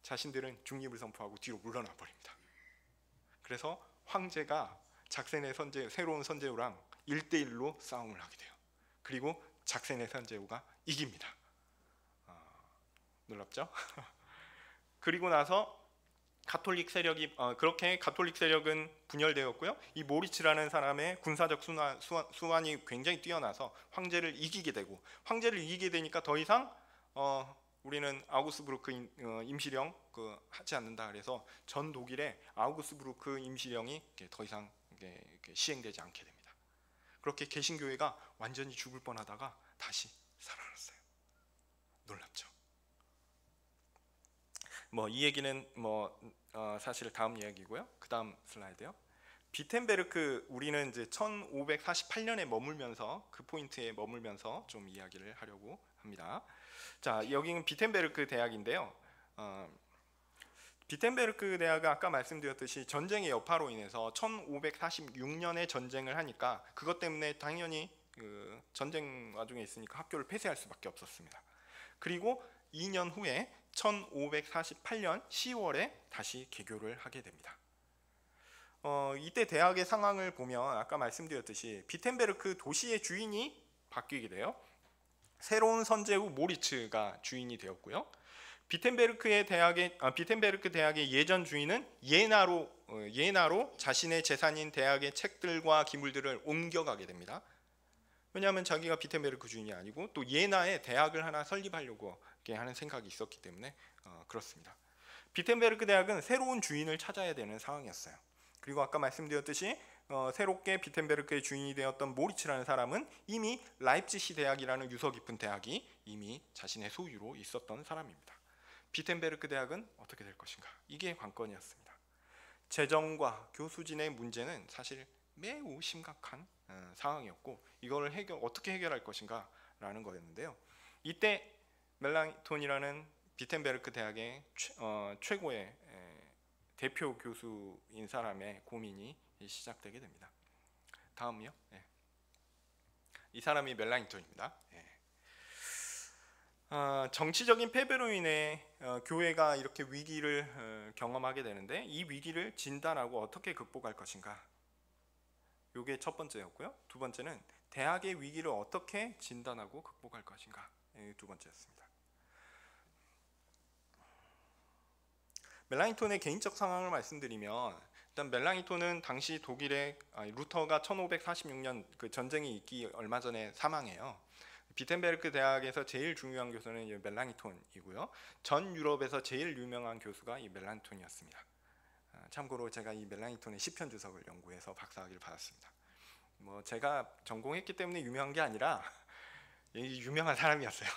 자신들은 중립을 선포하고 뒤로 물러나 버립니다. 그래서 황제가 작센의 새로운 선제후랑 1대1로 싸움을 하게 돼요. 그리고 작센의 선제후가 이깁니다. 놀랍죠? 그리고 나서 가톨릭 세력이 그렇게 가톨릭 세력은 분열되었고요. 이 모리츠라는 사람의 군사적 수완이 굉장히 뛰어나서 황제를 이기게 되고, 황제를 이기게 되니까 더 이상 우리는 아우구스부르크 임시령 하지 않는다. 그래서 전 독일의 아우구스부르크 임시령이 더 이상 시행되지 않게 됩니다. 그렇게 개신교회가 완전히 죽을 뻔하다가 다시 살아났어요. 놀랍죠. 이 얘기는 사실 다음 이야기고요. 그 다음 슬라이드요. 비텐베르크, 우리는 이제 1548년에 머물면서 그 포인트에 머물면서 좀 이야기를 하려고 합니다. 자, 여기는 비텐베르크 대학인데요. 비텐베르크 대학은 아까 말씀드렸듯이 전쟁의 여파로 인해서 1546년에 전쟁을 하니까 그것 때문에 당연히 그 전쟁 와중에 있으니까 학교를 폐쇄할 수밖에 없었습니다. 그리고 2년 후에 1548년 10월에 다시 개교를 하게 됩니다. 이때 대학의 상황을 보면 아까 말씀드렸듯이 비텐베르크 도시의 주인이 바뀌게 돼요. 새로운 선제후 모리츠가 주인이 되었고요. 비텐베르크 대학의 예전 주인은 예나로 자신의 재산인 대학의 책들과 기물들을 옮겨가게 됩니다. 왜냐하면 자기가 비텐베르크 주인이 아니고 또 예나에 대학을 하나 설립하려고 하는 생각이 있었기 때문에 그렇습니다. 비텐베르크 대학은 새로운 주인을 찾아야 되는 상황이었어요. 그리고 아까 말씀드렸듯이 새롭게 비텐베르크의 주인이 되었던 모리츠라는 사람은 이미 라입지시 대학이라는 유서 깊은 대학이 이미 자신의 소유로 있었던 사람입니다. 비텐베르크 대학은 어떻게 될 것인가? 이게 관건이었습니다. 재정과 교수진의 문제는 사실 매우 심각한 상황이었고 이걸 어떻게 해결할 것인가 라는 거였는데요. 이때 멜랑톤이라는 비텐베르크 대학의 최고의 대표 교수인 사람의 고민이 시작되게 됩니다. 다음이요. 이 사람이 멜랑톤입니다. 정치적인 패배로 인해 교회가 이렇게 위기를 경험하게 되는데 이 위기를 진단하고 어떻게 극복할 것인가, 이게 첫 번째였고요. 두 번째는 대학의 위기를 어떻게 진단하고 극복할 것인가, 두 번째였습니다. 멜랑톤의 개인적 상황을 말씀드리면, 일단 멜랑톤은 당시 독일의 루터가 1546년 그 전쟁이 있기 얼마 전에 사망해요. 비텐베르크 대학에서 제일 중요한 교수는 멜랑톤이고요. 전 유럽에서 제일 유명한 교수가 이 멜랑톤이었습니다. 참고로 제가 이 멜랑톤의 시편 주석을 연구해서 박사학위를 받았습니다. 제가 전공했기 때문에 유명한 게 아니라 유명한 사람이었어요.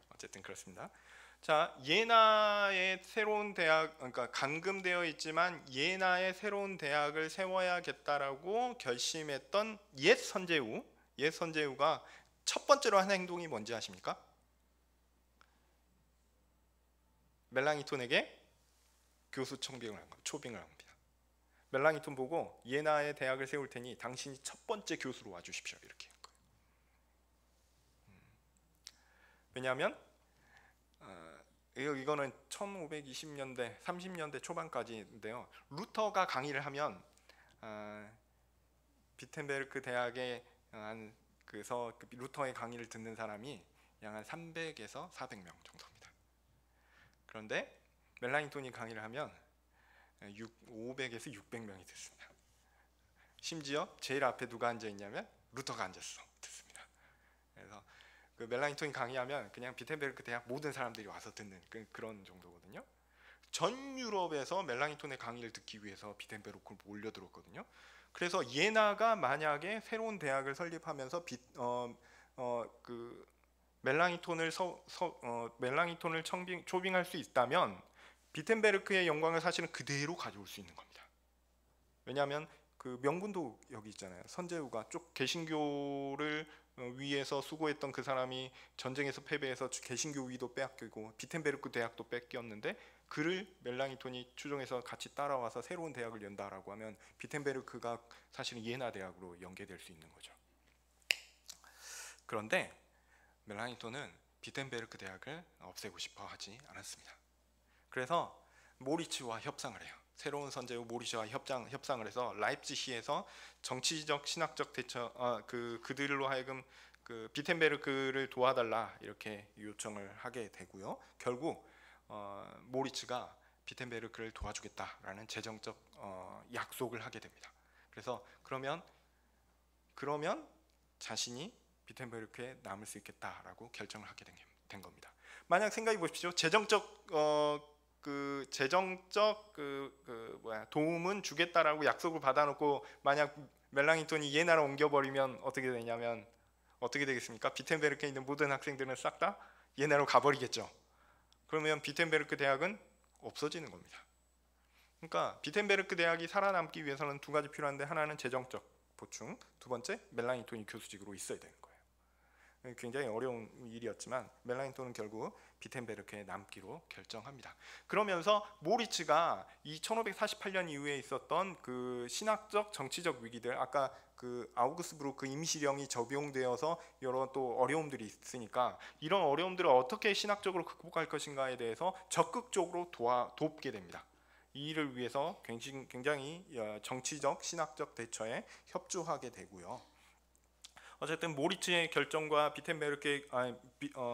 어쨌든 그렇습니다. 자, 예나의 새로운 대학, 그러니까 감금되어 있지만 예나의 새로운 대학을 세워야겠다라고 결심했던 옛 선제후가 첫 번째로 한 행동이 뭔지 아십니까? 멜랑톤에게 교수 초빙을 합니다. 멜랑톤 보고 예나의 대학을 세울 테니 당신이 첫 번째 교수로 와주십시오, 이렇게 한 거예요. 왜냐하면 이거는 1520년대 30년대 초반까지인데요. 루터가 강의를 하면 비텐베르크 대학에 그래서 루터의 강의를 듣는 사람이 약 한 300에서 400명 정도입니다. 그런데 멜랑톤이 강의를 하면 500에서 600명이 듣습니다. 심지어 제일 앞에 누가 앉아 있냐면 루터가 앉았어 듣습니다. 그래서 그 멜랑톤이 강의하면 그냥 비텐베르크 대학 모든 사람들이 와서 듣는 그런 정도거든요. 전 유럽에서 멜랑톤의 강의를 듣기 위해서 비텐베르크를 몰려들었거든요. 그래서 예나가 만약에 새로운 대학을 설립하면서 멜랑톤을 초빙할 수 있다면 비텐베르크의 영광을 사실은 그대로 가져올 수 있는 겁니다. 왜냐하면 그 명분도 여기 있잖아요. 선제후가 쪽 개신교를 위해서 수고했던 그 사람이 전쟁에서 패배해서 개신교 위도 빼앗기고 비텐베르크 대학도 뺏겼는데 그를 멜랑톤이 추종해서 같이 따라와서 새로운 대학을 연다라고 하면 비텐베르크가 사실은 예나 대학으로 연계될 수 있는 거죠. 그런데 멜랑톤은 비텐베르크 대학을 없애고 싶어 하지 않았습니다. 그래서 모리츠와 협상을 해요. 새로운 선제후 모리츠와 협상을 해서 라입지시에서 정치적 신학적 대처 그들로 하여금 그 비텐베르크를 도와달라 이렇게 요청을 하게 되고요. 결국 모리츠가 비텐베르크를 도와주겠다라는 재정적 약속을 하게 됩니다. 그래서 그러면 자신이 비텐베르크에 남을 수 있겠다라고 결정을 하게 된 겁니다. 만약 생각해 보십시오. 재정적 도움은 주겠다라고 약속을 받아놓고 만약 멜랑이톤이 예나로 옮겨버리면 어떻게 되냐면 어떻게 되겠습니까? 비텐베르크에 있는 모든 학생들은 싹 다 예나로 가버리겠죠. 그러면 비텐베르크 대학은 없어지는 겁니다. 그러니까 비텐베르크 대학이 살아남기 위해서는 두 가지 필요한데 하나는 재정적 보충, 두 번째 멜랑이톤이 교수직으로 있어야 되는 거예요. 굉장히 어려운 일이었지만 멜랑이톤은 결국 비텐베르크에 남기로 결정합니다. 그러면서 모리츠가 이 1548년 이후에 있었던 그 신학적 정치적 위기들, 아까 그 아우구스부르크 임시령이 적용되어서 여러 또 어려움들이 있으니까 이런 어려움들을 어떻게 신학적으로 극복할 것인가에 대해서 적극적으로 돕게 됩니다. 이 일을 위해서 굉장히 정치적 신학적 대처에 협조하게 되고요. 어쨌든 모리츠의 결정과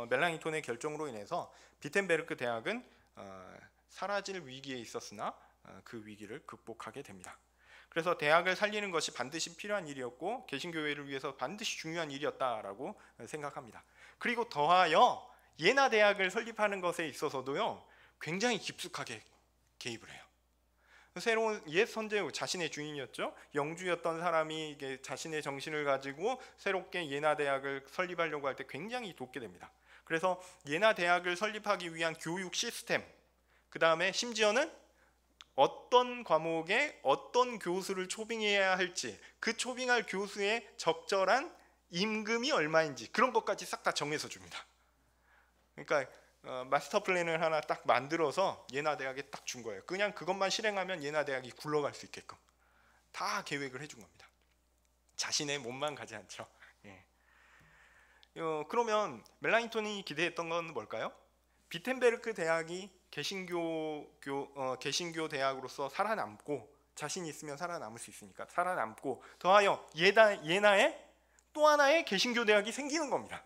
멜랑이톤의 결정으로 인해서 비텐베르크 대학은 사라질 위기에 있었으나 그 위기를 극복하게 됩니다. 그래서 대학을 살리는 것이 반드시 필요한 일이었고 개신교회를 위해서 반드시 중요한 일이었다라고 생각합니다. 그리고 더하여 예나 대학을 설립하는 것에 있어서도요 굉장히 깊숙하게 개입을 해요. 새로운 옛 선제후 자신의 주인이었죠. 영주였던 사람이 이게 자신의 정신을 가지고 새롭게 예나 대학을 설립하려고 할 때 굉장히 돕게 됩니다. 그래서 예나 대학을 설립하기 위한 교육 시스템, 그 다음에 심지어는 어떤 과목에 어떤 교수를 초빙해야 할지, 그 초빙할 교수의 적절한 임금이 얼마인지 그런 것까지 싹 다 정해서 줍니다. 그러니까 마스터 플랜을 하나 딱 만들어서 예나 대학에 딱 준 거예요. 그냥 그것만 실행하면 예나 대학이 굴러갈 수 있게끔 다 계획을 해준 겁니다. 자신의 몸만 가지 않죠. 예. 그러면 멜랑이톤이 기대했던 건 뭘까요? 비텐베르크 대학이 개신교 대학으로서 살아남고 자신이 있으면 살아남을 수 있으니까 살아남고 더하여 예나에 또 하나의 개신교 대학이 생기는 겁니다.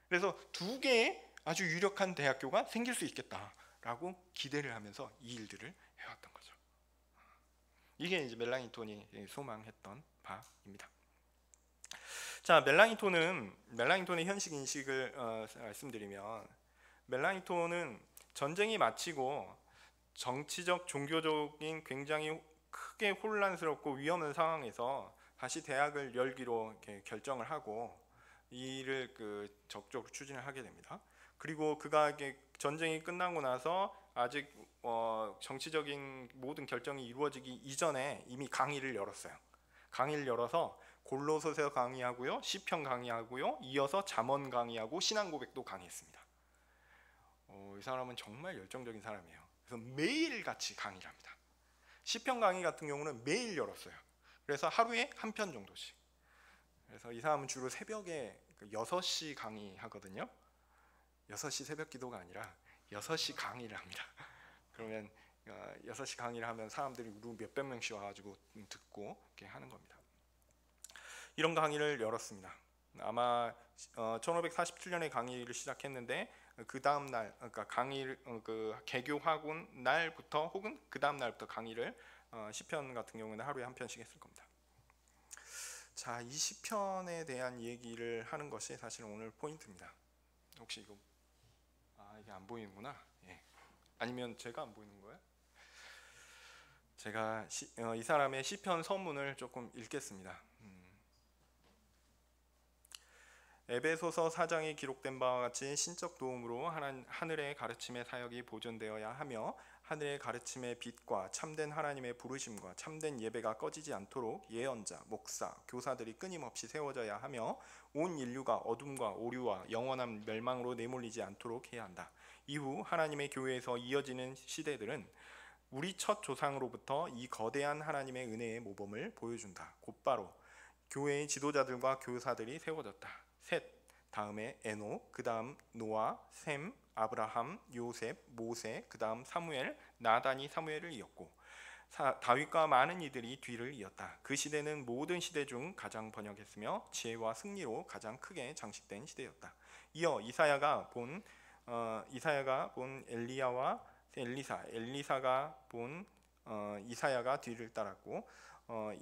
그래서 두 개의 아주 유력한 대학교가 생길 수 있겠다라고 기대를 하면서 이 일들을 해왔던 거죠. 이게 이제 멜랑이톤이 소망했던 바입니다. 자, 멜랑이톤의 현실 인식을 말씀드리면 멜랑이톤은 전쟁이 마치고 정치적 종교적인 굉장히 크게 혼란스럽고 위험한 상황에서 다시 대학을 열기로 이렇게 결정을 하고 이 일을 적극적으로 추진을 하게 됩니다. 그리고 그가 전쟁이 끝나고 나서 아직 정치적인 모든 결정이 이루어지기 이전에 이미 강의를 열었어요. 강의를 열어서 골로새서 강의하고요, 시편 강의하고요, 이어서 잠언 강의하고 신앙 고백도 강의했습니다. 이 사람은 정말 열정적인 사람이에요. 그래서 매일 같이 강의를 합니다. 시편 강의 같은 경우는 매일 열었어요. 그래서 하루에 한 편 정도씩. 그래서 이 사람은 주로 새벽에 6시 강의하거든요. 6시 새벽 기도가 아니라 6시 강의를 합니다. 그러면 6시 강의를 하면 사람들이 몇백 명씩 와가지고 듣고 이렇게 하는 겁니다. 이런 강의를 열었습니다. 아마 1547년에 강의를 시작했는데 그 다음 날, 그러니까 강의를 개교하고 날부터 혹은 그 다음 날부터 강의를 시편 같은 경우는 하루에 한 편씩 했을 겁니다. 자, 이 시편에 대한 얘기를 하는 것이 사실 오늘 포인트입니다. 혹시 이거 이게 안 보이는구나. 예. 아니면 제가 안 보이는 거예요? 제가 이 사람의 시편 서문을 조금 읽겠습니다. 에베소서 4장에 기록된 바와 같이 신적 도움으로 하늘의 가르침의 사역이 보존되어야 하며 하늘의 가르침의 빛과 참된 하나님의 부르심과 참된 예배가 꺼지지 않도록 예언자, 목사, 교사들이 끊임없이 세워져야 하며 온 인류가 어둠과 오류와 영원한 멸망으로 내몰리지 않도록 해야 한다. 이후 하나님의 교회에서 이어지는 시대들은 우리 첫 조상으로부터 이 거대한 하나님의 은혜의 모범을 보여준다. 곧바로 교회의 지도자들과 교사들이 세워졌다. 셋, 다음에 에녹, 그 다음 노아, 셈, 아브라함, 요셉, 모세, 그 다음 사무엘, 나단이 사무엘을 이었고 다윗과 많은 이들이 뒤를 이었다. 그 시대는 모든 시대 중 가장 번영했으며 지혜와 승리로 가장 크게 장식된 시대였다. 이어 이사야가 본 엘리야와 엘리사가 본 이사야가 뒤를 따랐고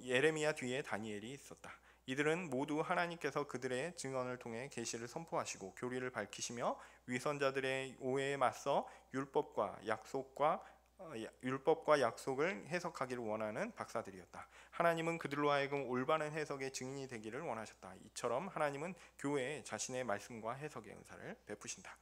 예레미야 뒤에 다니엘이 있었다. 이들은 모두 하나님께서 그들의 증언을 통해 계시를 선포하시고 교리를 밝히시며 위선자들의 오해에 맞서 율법과 약속을 해석하기를 원하는 박사들이었다. 하나님은 그들로 하여금 올바른 해석의 증인이 되기를 원하셨다. 이처럼 하나님은 교회에 자신의 말씀과 해석의 은사를 베푸신다.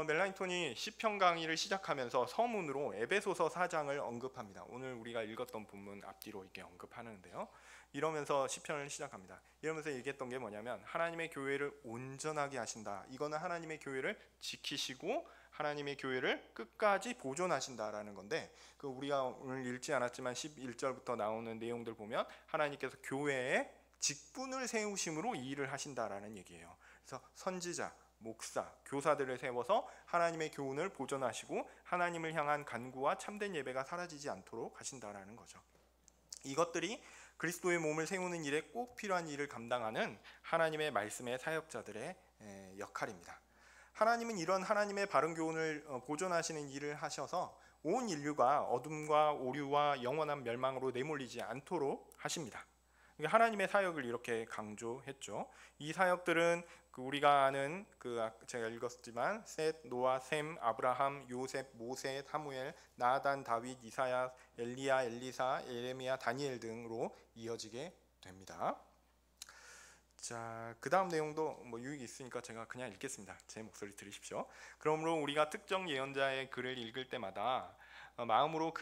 멜라니톤이 시편 강의를 시작하면서 서문으로 에베소서 4장을 언급합니다. 오늘 우리가 읽었던 본문 앞뒤로 이렇게 언급하는데요. 이러면서 시편을 시작합니다. 이러면서 얘기했던 게 뭐냐면 하나님의 교회를 온전하게 하신다. 이거는 하나님의 교회를 지키시고 하나님의 교회를 끝까지 보존하신다라는 건데, 그 우리가 오늘 읽지 않았지만 11절부터 나오는 내용들 보면 하나님께서 교회에 직분을 세우심으로 이 일을 하신다라는 얘기예요. 그래서 선지자, 목사, 교사들을 세워서 하나님의 교훈을 보존하시고 하나님을 향한 간구와 참된 예배가 사라지지 않도록 하신다라는 거죠. 이것들이 그리스도의 몸을 세우는 일에 꼭 필요한 일을 감당하는 하나님의 말씀의 사역자들의 역할입니다. 하나님은 이런 하나님의 바른 교훈을 보존하시는 일을 하셔서 온 인류가 어둠과 오류와 영원한 멸망으로 내몰리지 않도록 하십니다. 하나님의 사역을 이렇게 강조했죠. 이 사역들은 우리가 아는 제가 읽었지만 셋, 노아, 셈, 아브라함, 요셉, 모세, 사무엘, 나단, 다윗, 이사야, 엘리야, 엘리사, 예레미야, 다니엘 등으로 이어지게 됩니다. 자, 그 다음 내용도 유익이 있으니까 제가 그냥 읽겠습니다. 제 목소리 들으십시오. 그러므로 우리가 특정 예언자의 글을 읽을 때마다 마음으로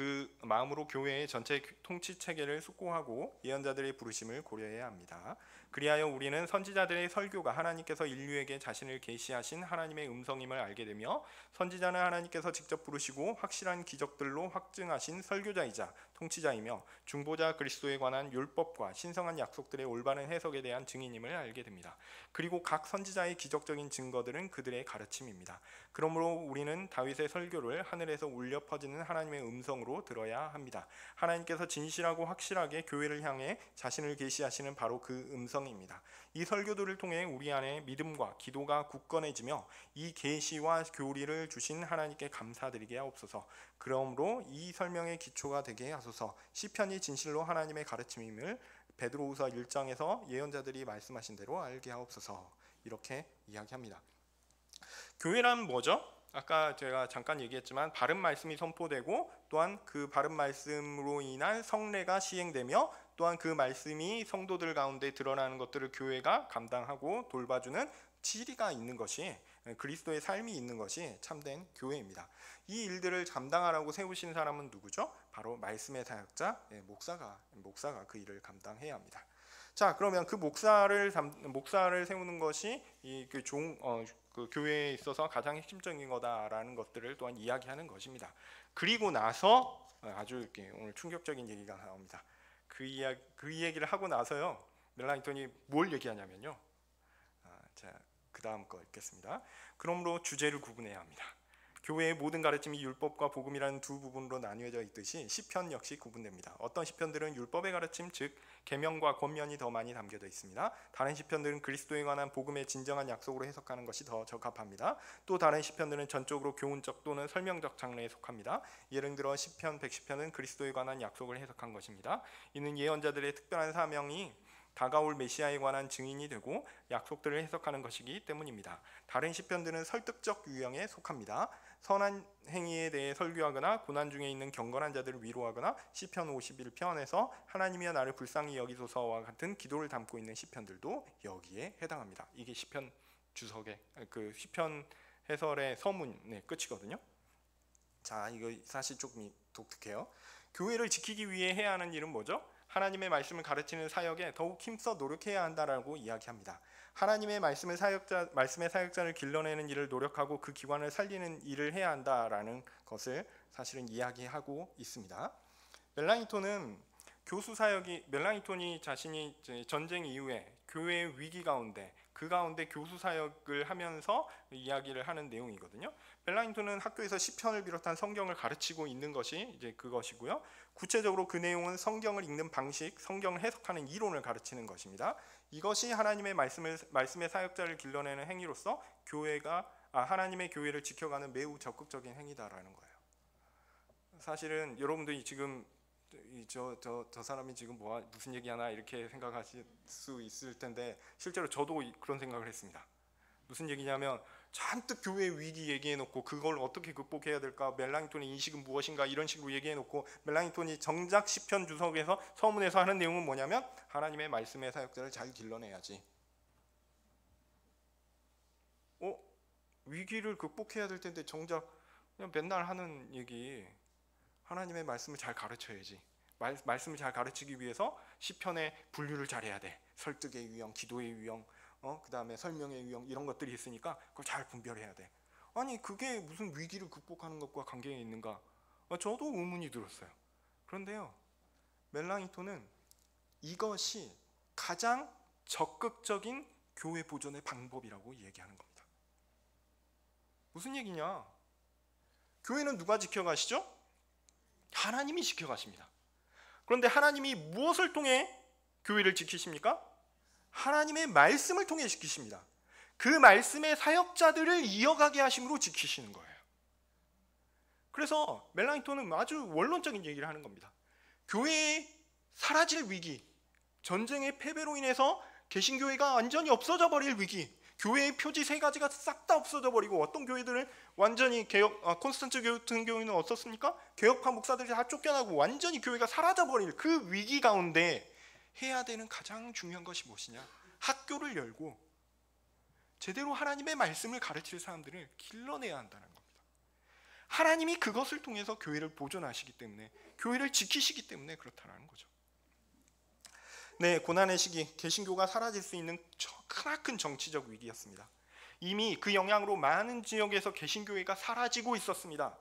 교회의 전체 통치 체계를 숙고하고 예언자들의 부르심을 고려해야 합니다. 그리하여 우리는 선지자들의 설교가 하나님께서 인류에게 자신을 계시하신 하나님의 음성임을 알게 되며, 선지자는 하나님께서 직접 부르시고 확실한 기적들로 확증하신 설교자이자 통치자이며 중보자 그리스도에 관한 율법과 신성한 약속들의 올바른 해석에 대한 증인임을 알게 됩니다. 그리고 각 선지자의 기적적인 증거들은 그들의 가르침입니다. 그러므로 우리는 다윗의 설교를 하늘에서 울려 퍼지는 하나님의 음성으로 들어야 합니다. 하나님께서 진실하고 확실하게 교회를 향해 자신을 계시하시는 바로 그 음성입니다. 이 설교들을 통해 우리 안에 믿음과 기도가 굳건해지며 이 계시와 교리를 주신 하나님께 감사드리게 하옵소서. 그러므로 이 설명의 기초가 되게 하소서. 시편이 진실로 하나님의 가르침임을 베드로후서 1장에서 예언자들이 말씀하신 대로 알게 하옵소서. 이렇게 이야기합니다. 교회란 뭐죠? 아까 제가 잠깐 얘기했지만 바른 말씀이 선포되고 또한 그 바른 말씀으로 인한 성례가 시행되며 또한 그 말씀이 성도들 가운데 드러나는 것들을 교회가 감당하고 돌봐주는 지리가 있는 것이, 그리스도의 삶이 있는 것이 참된 교회입니다. 이 일들을 감당하라고 세우신 사람은 누구죠? 바로 말씀의 사역자, 목사가 그 일을 감당해야 합니다. 자, 그러면 그 목사를 세우는 것이 그 교회에 있어서 가장 핵심적인 거다라는 것들을 또한 이야기하는 것입니다. 그리고 나서 아주 이렇게 오늘 충격적인 얘기가 나옵니다. 그 얘기를 하고 나서요, 멜라니톤이 뭘 얘기하냐면요. 자, 그 다음 거 읽겠습니다. 그러므로 주제를 구분해야 합니다. 교회의 모든 가르침이 율법과 복음이라는 두 부분으로 나뉘어져 있듯이 시편 역시 구분됩니다. 어떤 시편들은 율법의 가르침, 즉 계명과 권면이 더 많이 담겨져 있습니다. 다른 시편들은 그리스도에 관한 복음의 진정한 약속으로 해석하는 것이 더 적합합니다. 또 다른 시편들은 전적으로 교훈적 또는 설명적 장르에 속합니다. 예를 들어 시편 110편은 그리스도에 관한 약속을 해석한 것입니다. 이는 예언자들의 특별한 사명이 다가올 메시아에 관한 증인이 되고 약속들을 해석하는 것이기 때문입니다. 다른 시편들은 설득적 유형에 속합니다. 선한 행위에 대해 설교하거나 고난 중에 있는 경건한 자들을 위로하거나 시편 51편에서 하나님이여 나를 불쌍히 여기소서와 같은 기도를 담고 있는 시편들도 여기에 해당합니다. 이게 시편 주석의 그 시편 해설의 서문의 끝이거든요. 자, 이거 사실 조금 독특해요. 교회를 지키기 위해 해야 하는 일은 뭐죠? 하나님의 말씀을 가르치는 사역에 더욱 힘써 노력해야 한다라고 이야기합니다. 하나님의 말씀의 사역자를 길러내는 일을 노력하고 그 기관을 살리는 일을 해야 한다라는 것을 사실은 이야기하고 있습니다. 멜라니톤이 자신이 전쟁 이후에 교회의 위기 가운데 그 가운데 교수 사역을 하면서 이야기를 하는 내용이거든요. 멜라니톤은 학교에서 시편을 비롯한 성경을 가르치고 있는 것이 이제 그것이고요. 구체적으로 그 내용은 성경을 읽는 방식, 성경을 해석하는 이론을 가르치는 것입니다. 이것이 하나님의 말씀의 사역자를 길러내는 행위로서 하나님의 교회를 지켜가는 매우 적극적인 행위다라는 거예요. 사실은 여러분들이 지금 저 사람이 지금 무슨 얘기하나 이렇게 생각하실 수 있을 텐데, 실제로 저도 그런 생각을 했습니다. 무슨 얘기냐면 잔뜩 교회 위기 얘기해놓고 그걸 어떻게 극복해야 될까, 멜랑톤의 인식은 무엇인가 이런 식으로 얘기해놓고, 멜랑톤이 정작 시편 주석에서 서문에서 하는 내용은 뭐냐면 하나님의 말씀의 사역자를 잘 길러내야지. 위기를 극복해야 될 텐데 정작 그냥 맨날 하는 얘기, 하나님의 말씀을 잘 가르쳐야지. 말씀을 잘 가르치기 위해서 시편의 분류를 잘해야 돼. 설득의 유형, 기도의 유형, 그 다음에 설명의 유형 이런 것들이 있으니까 그걸 잘 분별해야 돼. 아니 그게 무슨 위기를 극복하는 것과 관계가 있는가? 저도 의문이 들었어요. 그런데요, 멜랑이톤은 이것이 가장 적극적인 교회 보존의 방법이라고 얘기하는 겁니다. 무슨 얘기냐? 교회는 누가 지켜가시죠? 하나님이 지켜가십니다. 그런데 하나님이 무엇을 통해 교회를 지키십니까? 하나님의 말씀을 통해 지키십니다. 그 말씀의 사역자들을 이어가게 하심으로 지키시는 거예요. 그래서 멜랑이톤은 아주 원론적인 얘기를 하는 겁니다. 교회의 사라질 위기, 전쟁의 패배로 인해서 개신교회가 완전히 없어져 버릴 위기, 교회의 표지 세 가지가 싹 다 없어져 버리고, 어떤 교회들은 완전히 콘스탄츠 교회 같은 경우는 어떻습니까? 개혁파 목사들이 다 쫓겨나고 완전히 교회가 사라져 버릴 그 위기 가운데 해야 되는 가장 중요한 것이 무엇이냐? 학교를 열고 제대로 하나님의 말씀을 가르칠 사람들을 길러내야 한다는 겁니다. 하나님이 그것을 통해서 교회를 보존하시기 때문에, 교회를 지키시기 때문에 그렇다는 거죠. 네, 고난의 시기, 개신교가 사라질 수 있는 크나큰 정치적 위기였습니다. 이미 그 영향으로 많은 지역에서 개신교회가 사라지고 있었습니다.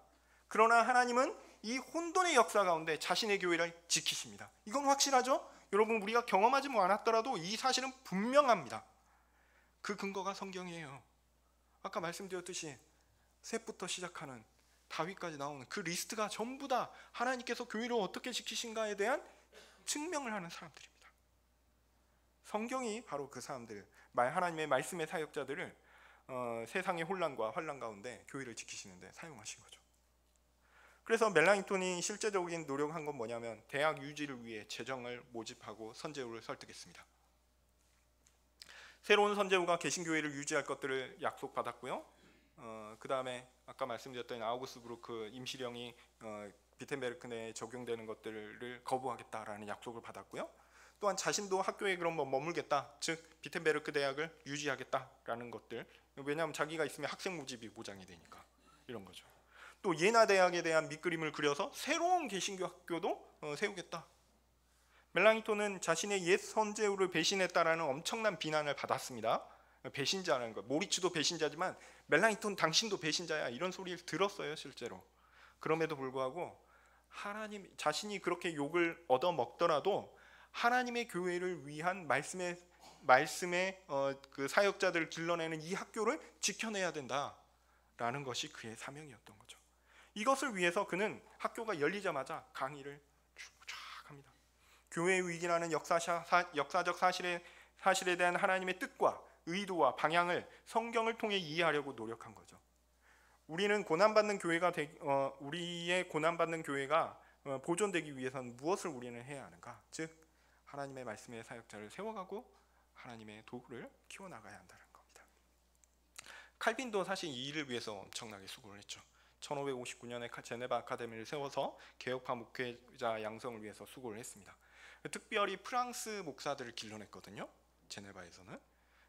그러나 하나님은 이 혼돈의 역사 가운데 자신의 교회를 지키십니다. 이건 확실하죠? 여러분, 우리가 경험하지 않았더라도 이 사실은 분명합니다. 그 근거가 성경이에요. 아까 말씀드렸듯이 셋부터 시작하는 다윗까지 나오는 그 리스트가 전부 다 하나님께서 교회를 어떻게 지키신가에 대한 증명을 하는 사람들입니다. 성경이 바로 그 사람들, 하나님의 말씀의 사역자들을 세상의 혼란과 환란 가운데 교회를 지키시는데 사용하신 거죠. 그래서 멜랑이톤이 실제적인 노력한 건 뭐냐면 대학 유지를 위해 재정을 모집하고 선제우를 설득했습니다. 새로운 선제우가 개신교회를 유지할 것들을 약속받았고요. 그 다음에 아까 말씀드렸던 아우구스 브루크 임시령이 비텐베르크 내에 적용되는 것들을 거부하겠다라는 약속을 받았고요. 또한 자신도 학교에 그럼 머물겠다, 즉 비텐베르크 대학을 유지하겠다라는 것들, 왜냐하면 자기가 있으면 학생 모집이 보장이 되니까 이런 거죠. 또 예나 대학에 대한 밑그림을 그려서 새로운 개신교 학교도 세우겠다. 멜랑이톤은 자신의 옛 선제우를 배신했다라는 엄청난 비난을 받았습니다. 배신자라는 것, 모리츠도 배신자지만 멜랑이톤 당신도 배신자야, 이런 소리를 들었어요 실제로. 그럼에도 불구하고 하나님 자신이 그렇게 욕을 얻어 먹더라도 하나님의 교회를 위한 말씀의 그 사역자들을 길러내는 이 학교를 지켜내야 된다라는 것이 그의 사명이었던 거죠. 이것을 위해서 그는 학교가 열리자마자 강의를 쭉 합니다. 교회의 위기라는 역사적 사실에 대한 하나님의 뜻과 의도와 방향을 성경을 통해 이해하려고 노력한 거죠. 우리의 고난받는 교회가 보존되기 위해서는 무엇을 우리는 해야 하는가? 즉 하나님의 말씀의 사역자를 세워가고 하나님의 도구를 키워나가야 한다는 겁니다. 칼빈도 사실 이 일을 위해서 엄청나게 수고를 했죠. 1559년에 제네바 아카데미를 세워서 개혁파 목회자 양성을 위해서 수고를 했습니다. 특별히 프랑스 목사들을 길러냈거든요, 제네바에서는.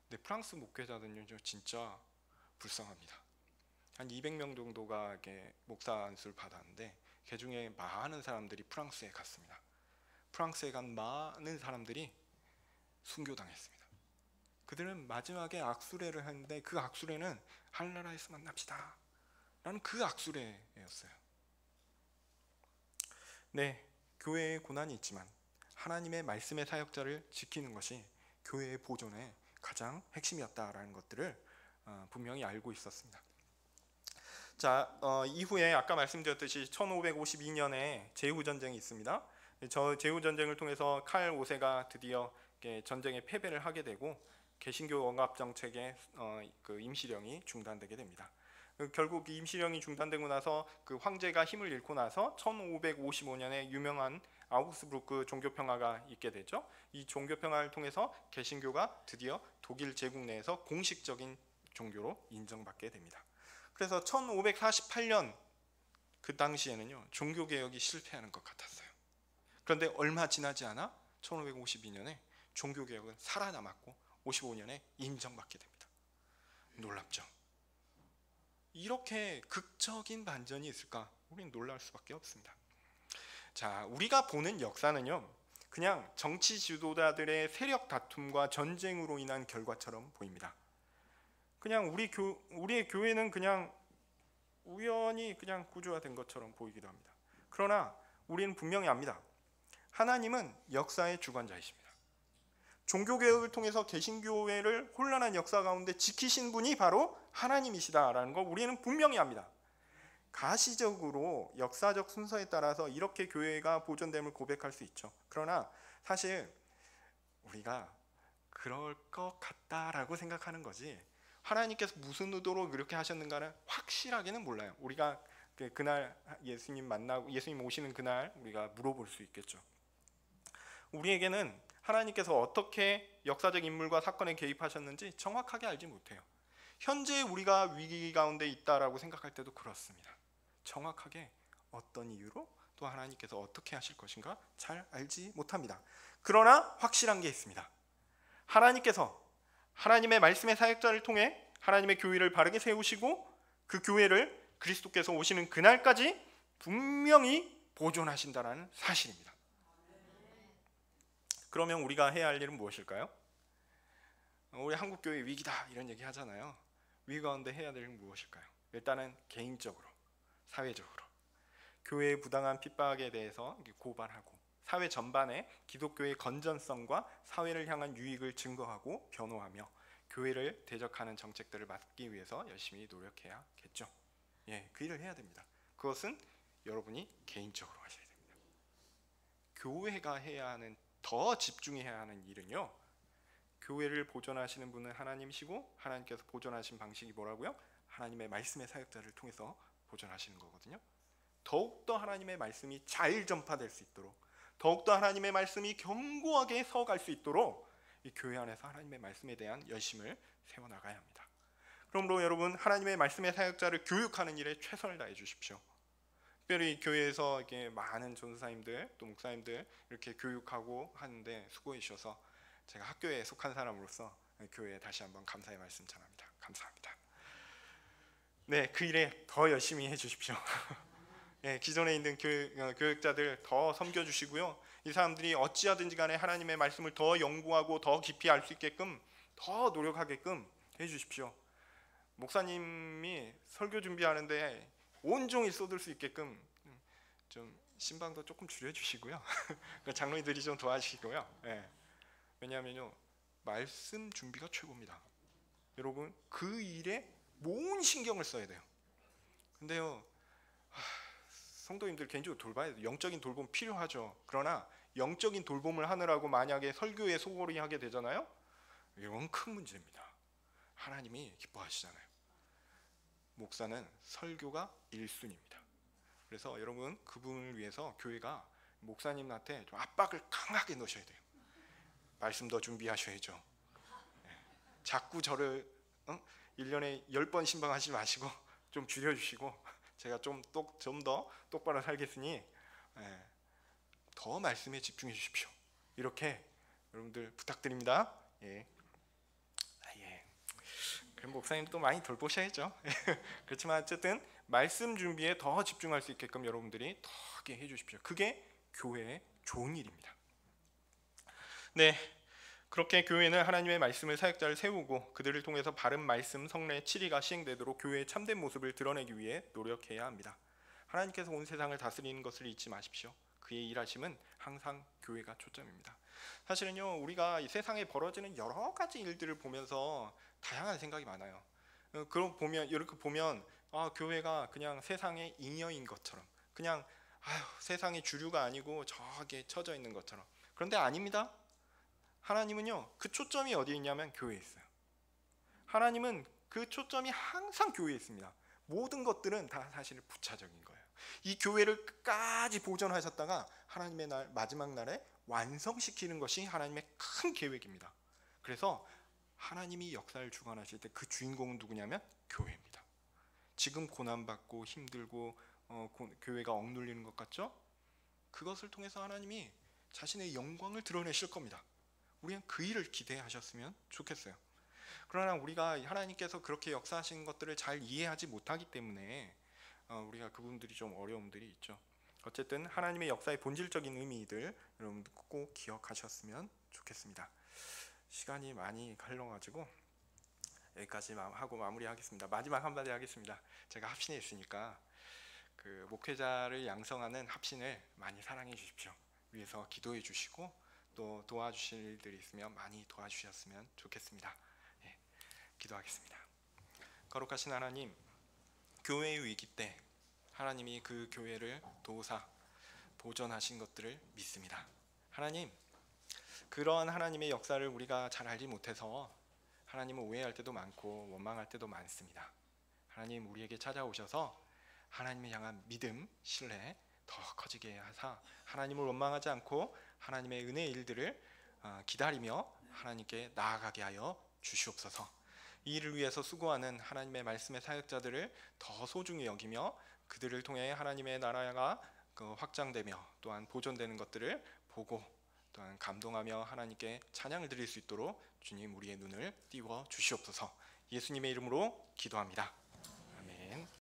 근데 프랑스 목회자들은 진짜 불쌍합니다. 한 200명 정도가 목사 안수를 받았는데 그 중에 많은 사람들이 프랑스에 갔습니다. 프랑스에 간 많은 사람들이 순교당했습니다. 그들은 마지막에 악수례를 했는데 그 악수례는 하늘나라에서 만납시다 라는 그 악수례였어요. 네, 교회에 고난이 있지만 하나님의 말씀의 사역자를 지키는 것이 교회의 보존의 가장 핵심이었다라는 것들을 분명히 알고 있었습니다. 자, 이후에 아까 말씀드렸듯이 1552년에 제후전쟁이 있습니다. 저 제후전쟁을 통해서 칼 5세가 드디어 전쟁에 패배를 하게 되고 개신교 억압 정책의 그 임시령이 중단되게 됩니다. 결국 임시령이 중단되고 나서 그 황제가 힘을 잃고 나서 1555년에 유명한 아우구스부르크 종교평화가 있게 되죠. 이 종교평화를 통해서 개신교가 드디어 독일 제국 내에서 공식적인 종교로 인정받게 됩니다. 그래서 1548년 그 당시에는요, 종교개혁이 실패하는 것 같았어요. 그런데 얼마 지나지 않아 1552년에 종교개혁은 살아남았고 55년에 인정받게 됩니다. 놀랍죠? 이렇게 극적인 반전이 있을까? 우리는 놀랄 수밖에 없습니다. 자, 우리가 보는 역사는요, 그냥 정치 지도자들의 세력 다툼과 전쟁으로 인한 결과처럼 보입니다. 그냥 우리의 교회는 그냥 우연히 그냥 구조화된 것처럼 보이기도 합니다. 그러나 우리는 분명히 압니다. 하나님은 역사의 주관자이십니다. 종교개혁을 통해서 개신교회를 혼란한 역사 가운데 지키신 분이 바로 하나님이시다라는 걸 우리는 분명히 압니다. 가시적으로 역사적 순서에 따라서 이렇게 교회가 보존됨을 고백할 수 있죠. 그러나 사실 우리가 그럴 것 같다라고 생각하는 거지, 하나님께서 무슨 의도로 그렇게 하셨는가는 확실하게는 몰라요. 우리가 그날 예수님 만나고 예수님 오시는 그날 우리가 물어볼 수 있겠죠. 우리에게는 하나님께서 어떻게 역사적 인물과 사건에 개입하셨는지 정확하게 알지 못해요. 현재 우리가 위기 가운데 있다라고 생각할 때도 그렇습니다. 정확하게 어떤 이유로 또 하나님께서 어떻게 하실 것인가 잘 알지 못합니다. 그러나 확실한 게 있습니다. 하나님께서 하나님의 말씀의 사역자를 통해 하나님의 교회를 바르게 세우시고 그 교회를 그리스도께서 오시는 그날까지 분명히 보존하신다는 사실입니다. 그러면 우리가 해야 할 일은 무엇일까요? 우리 한국교회 위기다 이런 얘기 하잖아요. 위기 가운데 해야 될 일은 무엇일까요? 일단은 개인적으로, 사회적으로 교회의 부당한 핍박에 대해서 고발하고 사회 전반에 기독교의 건전성과 사회를 향한 유익을 증거하고 변호하며 교회를 대적하는 정책들을 막기 위해서 열심히 노력해야겠죠. 예, 그 일을 해야 됩니다. 그것은 여러분이 개인적으로 하셔야 됩니다. 교회가 해야 하는, 더 집중해야 하는 일은요, 교회를 보존하시는 분은 하나님이시고 하나님께서 보존하신 방식이 뭐라고요? 하나님의 말씀의 사역자를 통해서 보존하시는 거거든요. 더욱더 하나님의 말씀이 잘 전파될 수 있도록, 더욱더 하나님의 말씀이 견고하게 서갈 수 있도록 이 교회 안에서 하나님의 말씀에 대한 열심을 세워나가야 합니다. 그러므로 여러분, 하나님의 말씀의 사역자를 교육하는 일에 최선을 다해 주십시오. 특별히 교회에서 이렇게 많은 전도사님들 또 목사님들 이렇게 교육하고 하는데 수고해 주셔서 제가 학교에 속한 사람으로서 교회에 다시 한번 감사의 말씀 전합니다. 감사합니다. 네, 그 일에 더 열심히 해주십시오. 네, 기존에 있는 교육자들 더 섬겨주시고요. 이 사람들이 어찌하든지 간에 하나님의 말씀을 더 연구하고 더 깊이 알 수 있게끔 더 노력하게끔 해주십시오. 목사님이 설교 준비하는데 온종일 쏟을 수 있게끔 좀 신방도 조금 줄여주시고요. 장로님들이 좀 도와주시고요. 네. 왜냐하면요, 말씀 준비가 최고입니다. 여러분, 그 일에 온 신경을 써야 돼요. 근데요, 성도님들 개인적으로 돌봐야 돼요. 영적인 돌봄 필요하죠. 그러나 영적인 돌봄을 하느라고 만약에 설교에 소홀히 하게 되잖아요, 이건 큰 문제입니다. 하나님이 기뻐하시잖아요. 목사는 설교가 1순위입니다. 그래서 여러분, 그분을 위해서 교회가 목사님한테 좀 압박을 강하게 넣으셔야 돼요. 말씀 더 준비하셔야죠. 네. 자꾸 저를 1년에 10번 신방하지 마시고 좀 줄여주시고 제가 좀 더 똑바로 살겠으니 더 말씀에 집중해 주십시오. 이렇게 여러분들 부탁드립니다. 예. 그럼 목사님도 많이 돌보셔야죠. 그렇지만 어쨌든 말씀 준비에 더 집중할 수 있게끔 여러분들이 더 하게 해주십시오. 그게 교회의 좋은 일입니다. 네, 그렇게 교회는 하나님의 말씀을 사역자를 세우고 그들을 통해서 바른 말씀, 성례, 치리가 시행되도록 교회의 참된 모습을 드러내기 위해 노력해야 합니다. 하나님께서 온 세상을 다스리는 것을 잊지 마십시오. 그의 일하심은 항상 교회가 초점입니다. 사실은요, 우리가 이 세상에 벌어지는 여러 가지 일들을 보면서 다양한 생각이 많아요. 이렇게 보면 교회가 그냥 세상의 잉여인 것처럼, 그냥 세상의 주류가 아니고 저기에 처져 있는 것처럼. 그런데 아닙니다. 하나님은요, 그 초점이 어디에 있냐면 교회에 있어요. 하나님은 그 초점이 항상 교회에 있습니다. 모든 것들은 다 사실 부차적인 거예요. 이 교회를 끝까지 보존하셨다가 하나님의 날 마지막 날에 완성시키는 것이 하나님의 큰 계획입니다. 그래서 하나님이 역사를 주관하실 때 그 주인공은 누구냐면 교회입니다. 지금 고난받고 힘들고 교회가 억눌리는 것 같죠? 그것을 통해서 하나님이 자신의 영광을 드러내실 겁니다. 우리는 그 일을 기대하셨으면 좋겠어요. 그러나 우리가 하나님께서 그렇게 역사하시는 것들을 잘 이해하지 못하기 때문에 우리가 그분들이 좀 어려움들이 있죠. 어쨌든 하나님의 역사의 본질적인 의미들 여러분들 꼭 기억하셨으면 좋겠습니다. 시간이 많이 흘러가지고 여기까지 하고 마무리하겠습니다. 마지막 한마디 하겠습니다. 제가 합신에 있으니까 그 목회자를 양성하는 합신을 많이 사랑해 주십시오. 위해서 기도해 주시고 또 도와주실 일들이 있으면 많이 도와주셨으면 좋겠습니다. 예, 기도하겠습니다. 거룩하신 하나님, 교회의 위기 때 하나님이 그 교회를 도우사 보존하신 것들을 믿습니다. 하나님, 그러한 하나님의 역사를 우리가 잘 알지 못해서 하나님을 오해할 때도 많고 원망할 때도 많습니다. 하나님, 우리에게 찾아오셔서 하나님을 향한 믿음, 신뢰 더 커지게 하사 하나님을 원망하지 않고 하나님의 은혜의 일들을 기다리며 하나님께 나아가게 하여 주시옵소서. 이 일을 위해서 수고하는 하나님의 말씀의 사역자들을 더 소중히 여기며 그들을 통해 하나님의 나라가 확장되며 또한 보존되는 것들을 보고 또한 감동하며 하나님께 찬양을 드릴 수 있도록 주님 우리의 눈을 띄워 주시옵소서. 예수님의 이름으로 기도합니다. 아멘.